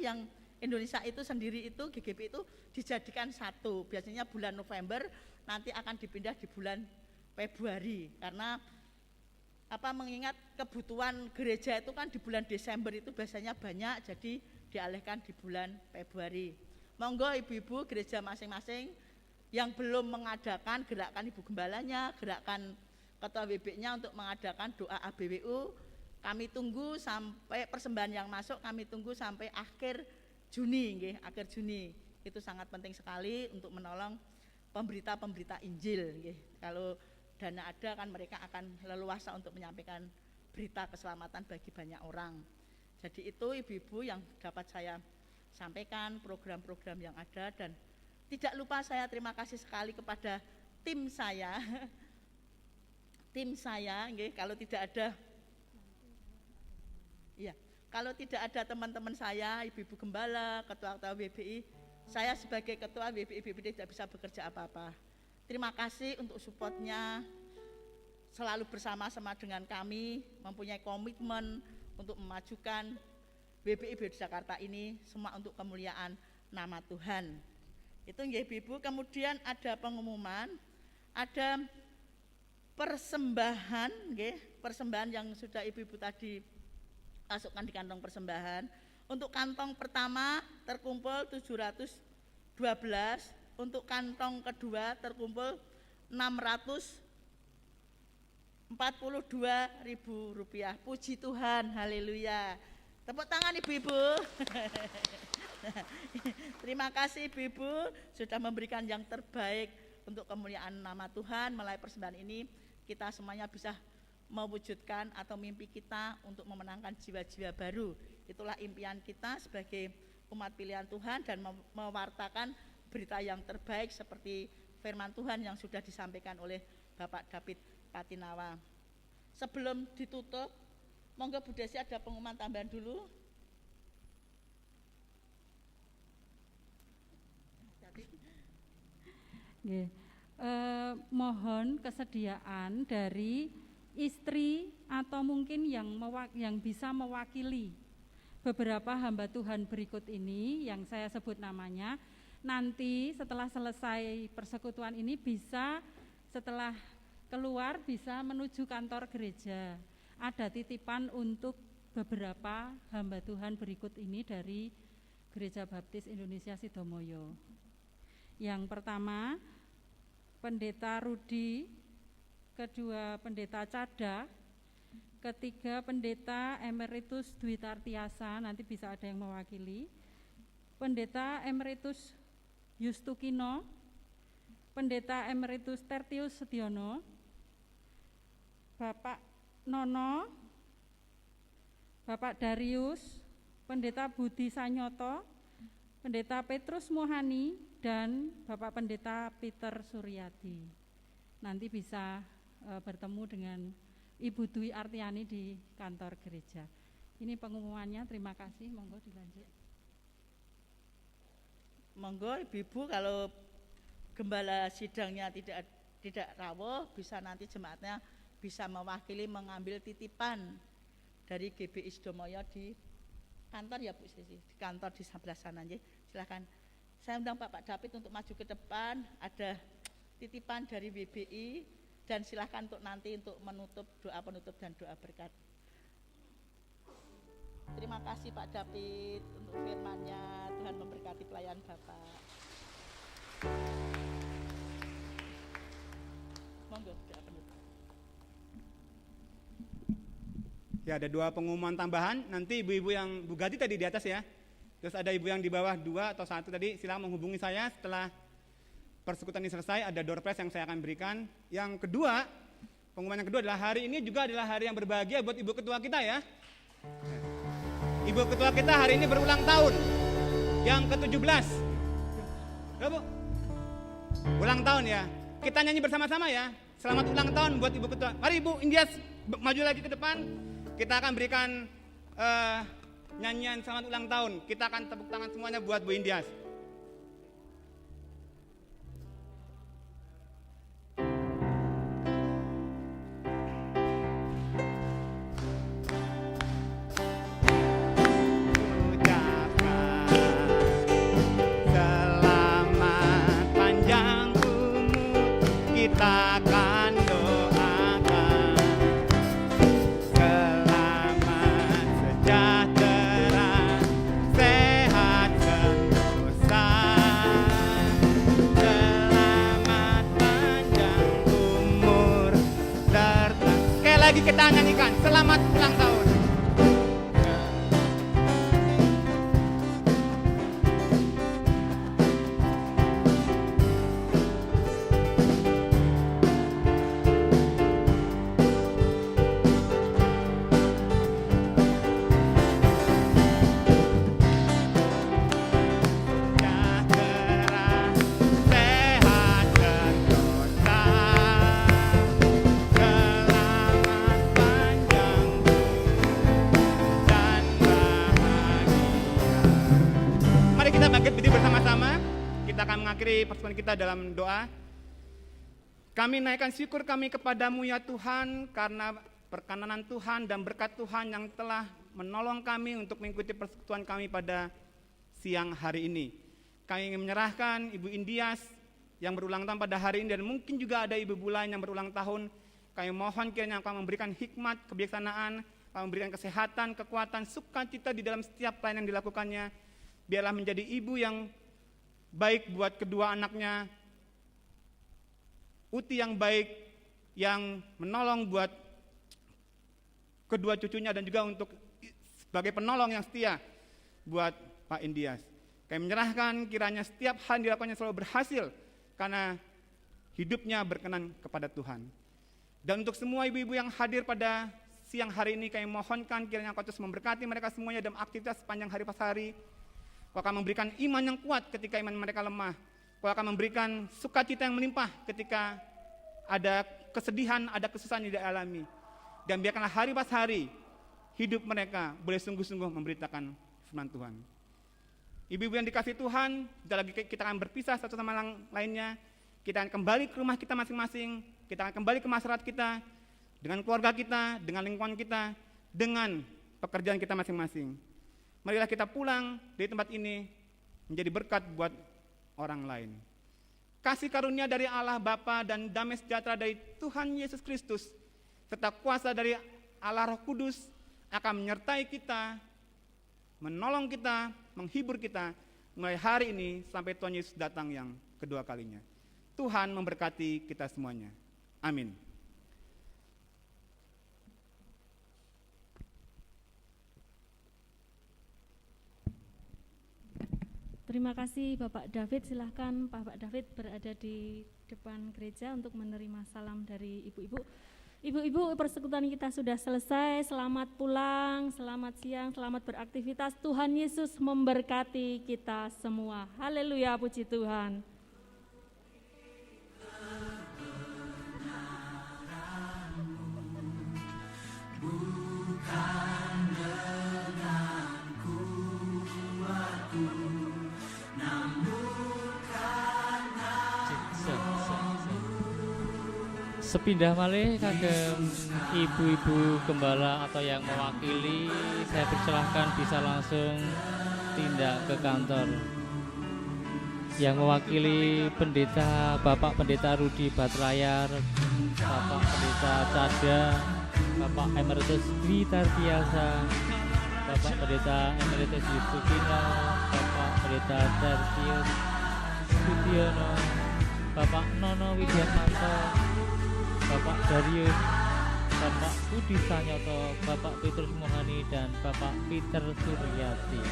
yang Indonesia itu sendiri itu GGP itu dijadikan satu. Biasanya bulan November, nanti akan dipindah di bulan Februari karena mengingat kebutuhan gereja itu kan di bulan Desember itu biasanya banyak, jadi dialihkan di bulan Februari. Monggo ibu-ibu gereja masing-masing yang belum mengadakan gerakan ibu gembalanya, gerakan ketua WB-nya untuk mengadakan doa ABWU, kami tunggu sampai persembahan yang masuk, kami tunggu sampai akhir Juni, nggih, akhir Juni. Itu sangat penting sekali untuk menolong pemberita-pemberita Injil, nggih. Kalau dana ada kan mereka akan leluasa untuk menyampaikan berita keselamatan bagi banyak orang. Jadi itu ibu-ibu yang dapat saya sampaikan program-program yang ada, dan tidak lupa saya terima kasih sekali kepada tim saya. Tim saya, nggih, kalau tidak ada teman-teman saya, ibu-ibu gembala, ketua-ketua WBI, saya sebagai ketua WBI BPD tidak bisa bekerja apa-apa. Terima kasih untuk supportnya, selalu bersama-sama dengan kami, mempunyai komitmen untuk memajukan WBI Jakarta ini, semua untuk kemuliaan nama Tuhan. Itu nggih ibu-ibu. Kemudian ada pengumuman, ada persembahan, nggih, persembahan yang sudah ibu-ibu tadi masukkan di kantong persembahan. Untuk kantong pertama terkumpul 712, untuk kantong kedua terkumpul 642.000 rupiah. Puji Tuhan, haleluya. Tepuk tangan ibu-ibu. Terima kasih ibu-ibu sudah memberikan yang terbaik untuk kemuliaan nama Tuhan. Melalui persembahan ini kita semuanya bisa mewujudkan atau mimpi kita untuk memenangkan jiwa-jiwa baru. Itulah impian kita sebagai umat pilihan Tuhan, dan mewartakan berita yang terbaik seperti firman Tuhan yang sudah disampaikan oleh Bapak David Patinawa. Sebelum ditutup, monggo Bu Desi ada pengumuman tambahan dulu. Mohon kesediaan dari istri atau mungkin yang bisa mewakili beberapa hamba Tuhan berikut ini yang saya sebut namanya. Nanti setelah selesai persekutuan ini bisa, setelah keluar bisa menuju kantor gereja. Ada titipan untuk beberapa hamba Tuhan berikut ini dari Gereja Baptis Indonesia Sidomoyo. Yang pertama Pendeta Rudi, kedua Pendeta Cada, ketiga Pendeta Emeritus Dwi Tartiasa, nanti bisa ada yang mewakili, Pendeta Emeritus Yustukino, Pendeta Emeritus Tertius Sediono, Bapak Nono, Bapak Darius, Pendeta Budi Sanyoto, Pendeta Petrus Mohani, dan Bapak Pendeta Peter Suryadi. Nanti bisa bertemu dengan Ibu Dwi Artiani di kantor gereja. Ini pengumumannya, terima kasih, monggo dilanjut. Monggo ibu-ibu, kalau gembala sidangnya tidak rawuh, bisa nanti jemaatnya bisa mewakili mengambil titipan dari GBI Sidomoyo di kantor ya Bu Sisi, di kantor di sebelah sana aja. Silakan. Saya undang Bapak David untuk maju ke depan, ada titipan dari WBI dan silakan untuk nanti untuk menutup doa penutup dan doa berkat. Terima kasih Pak David untuk firman-Nya. Tuhan memberkati pelayan Bapak. Monggo doa penutup. Ya, ada 2 pengumuman tambahan. Nanti ibu-ibu yang Bu Gati tadi di atas ya. Terus ada ibu yang di bawah 2 atau 1 tadi, silakan menghubungi saya setelah persekutuan ini selesai. Ada door prize yang saya akan berikan. Yang kedua, pengumuman yang kedua adalah hari ini juga adalah hari yang berbahagia buat ibu ketua kita ya. Ibu ketua kita hari ini berulang tahun, yang ke-17. Berapa? Ulang tahun ya. Kita nyanyi bersama-sama ya. Selamat ulang tahun buat ibu ketua. Mari Ibu Indias maju lagi ke depan. Kita akan berikan nyanyian selamat ulang tahun. Kita akan tepuk tangan semuanya buat Bu Indias. Kita akan doakan selamat sejahtera, sehat sentosa, selamat panjang umur serta. Sekali lagi kita nyanyikan selamat ulang tahun. Mengakhiri persekutuan kita dalam doa. Kami naikkan syukur kami kepadamu ya Tuhan, karena perkenanan Tuhan dan berkat Tuhan yang telah menolong kami untuk mengikuti persekutuan kami pada siang hari ini. Kami ingin menyerahkan Ibu Indias yang berulang tahun pada hari ini, dan mungkin juga ada ibu lain yang berulang tahun. Kami mohon kiranya Engkau memberikan hikmat, kebijaksanaan, Engkau memberikan kesehatan, kekuatan, sukacita di dalam setiap pelayanan yang dilakukannya. Biarlah menjadi ibu yang baik buat kedua anaknya, Uti yang baik, yang menolong buat kedua cucunya, dan juga untuk sebagai penolong yang setia buat Pak Indias. Kami menyerahkan kiranya setiap hal yang dilakukannya selalu berhasil, karena hidupnya berkenan kepada Tuhan. Dan untuk semua ibu-ibu yang hadir pada siang hari ini, kami mohonkan kiranya Engkau terus memberkati mereka semuanya dalam aktivitas sepanjang hari pas hari. Kau akan memberikan iman yang kuat ketika iman mereka lemah. Kau akan memberikan sukacita yang melimpah ketika ada kesedihan, ada kesusahan yang dialami. Dan biarkanlah hari pas hari hidup mereka boleh sungguh-sungguh memberitakan firman Tuhan. Ibu-ibu yang dikasihi Tuhan, kita akan berpisah satu sama lainnya. Kita akan kembali ke rumah kita masing-masing. Kita akan kembali ke masyarakat kita, dengan keluarga kita, dengan lingkungan kita, dengan pekerjaan kita masing-masing. Marilah kita pulang dari tempat ini menjadi berkat buat orang lain. Kasih karunia dari Allah Bapa dan damai sejahtera dari Tuhan Yesus Kristus serta kuasa dari Allah Roh Kudus akan menyertai kita, menolong kita, menghibur kita mulai hari ini sampai Tuhan Yesus datang yang kedua kalinya. Tuhan memberkati kita semuanya. Amin. Terima kasih Bapak David. Silahkan Bapak David berada di depan gereja untuk menerima salam dari ibu-ibu. Ibu-ibu, persekutuan kita sudah selesai. Selamat pulang, selamat siang, selamat beraktivitas. Tuhan Yesus memberkati kita semua. Haleluya, puji Tuhan. Sepindah malih kagem ibu-ibu gembala atau yang mewakili, saya persilahkan bisa langsung tindak ke kantor. Yang mewakili pendeta, Bapak Pendeta Rudi Batlayar, Bapak Pendeta Cada, Bapak Emeritus Dwi Tardiasa, Bapak Pendeta Emeritus Yusufino, Bapak Pendeta Tertius Sudiono, Bapak Nono Widianto, Bapak Darius, Bapak Budi Sanyoto, Bapak Petrus Mohani, dan Bapak Peter Suryati.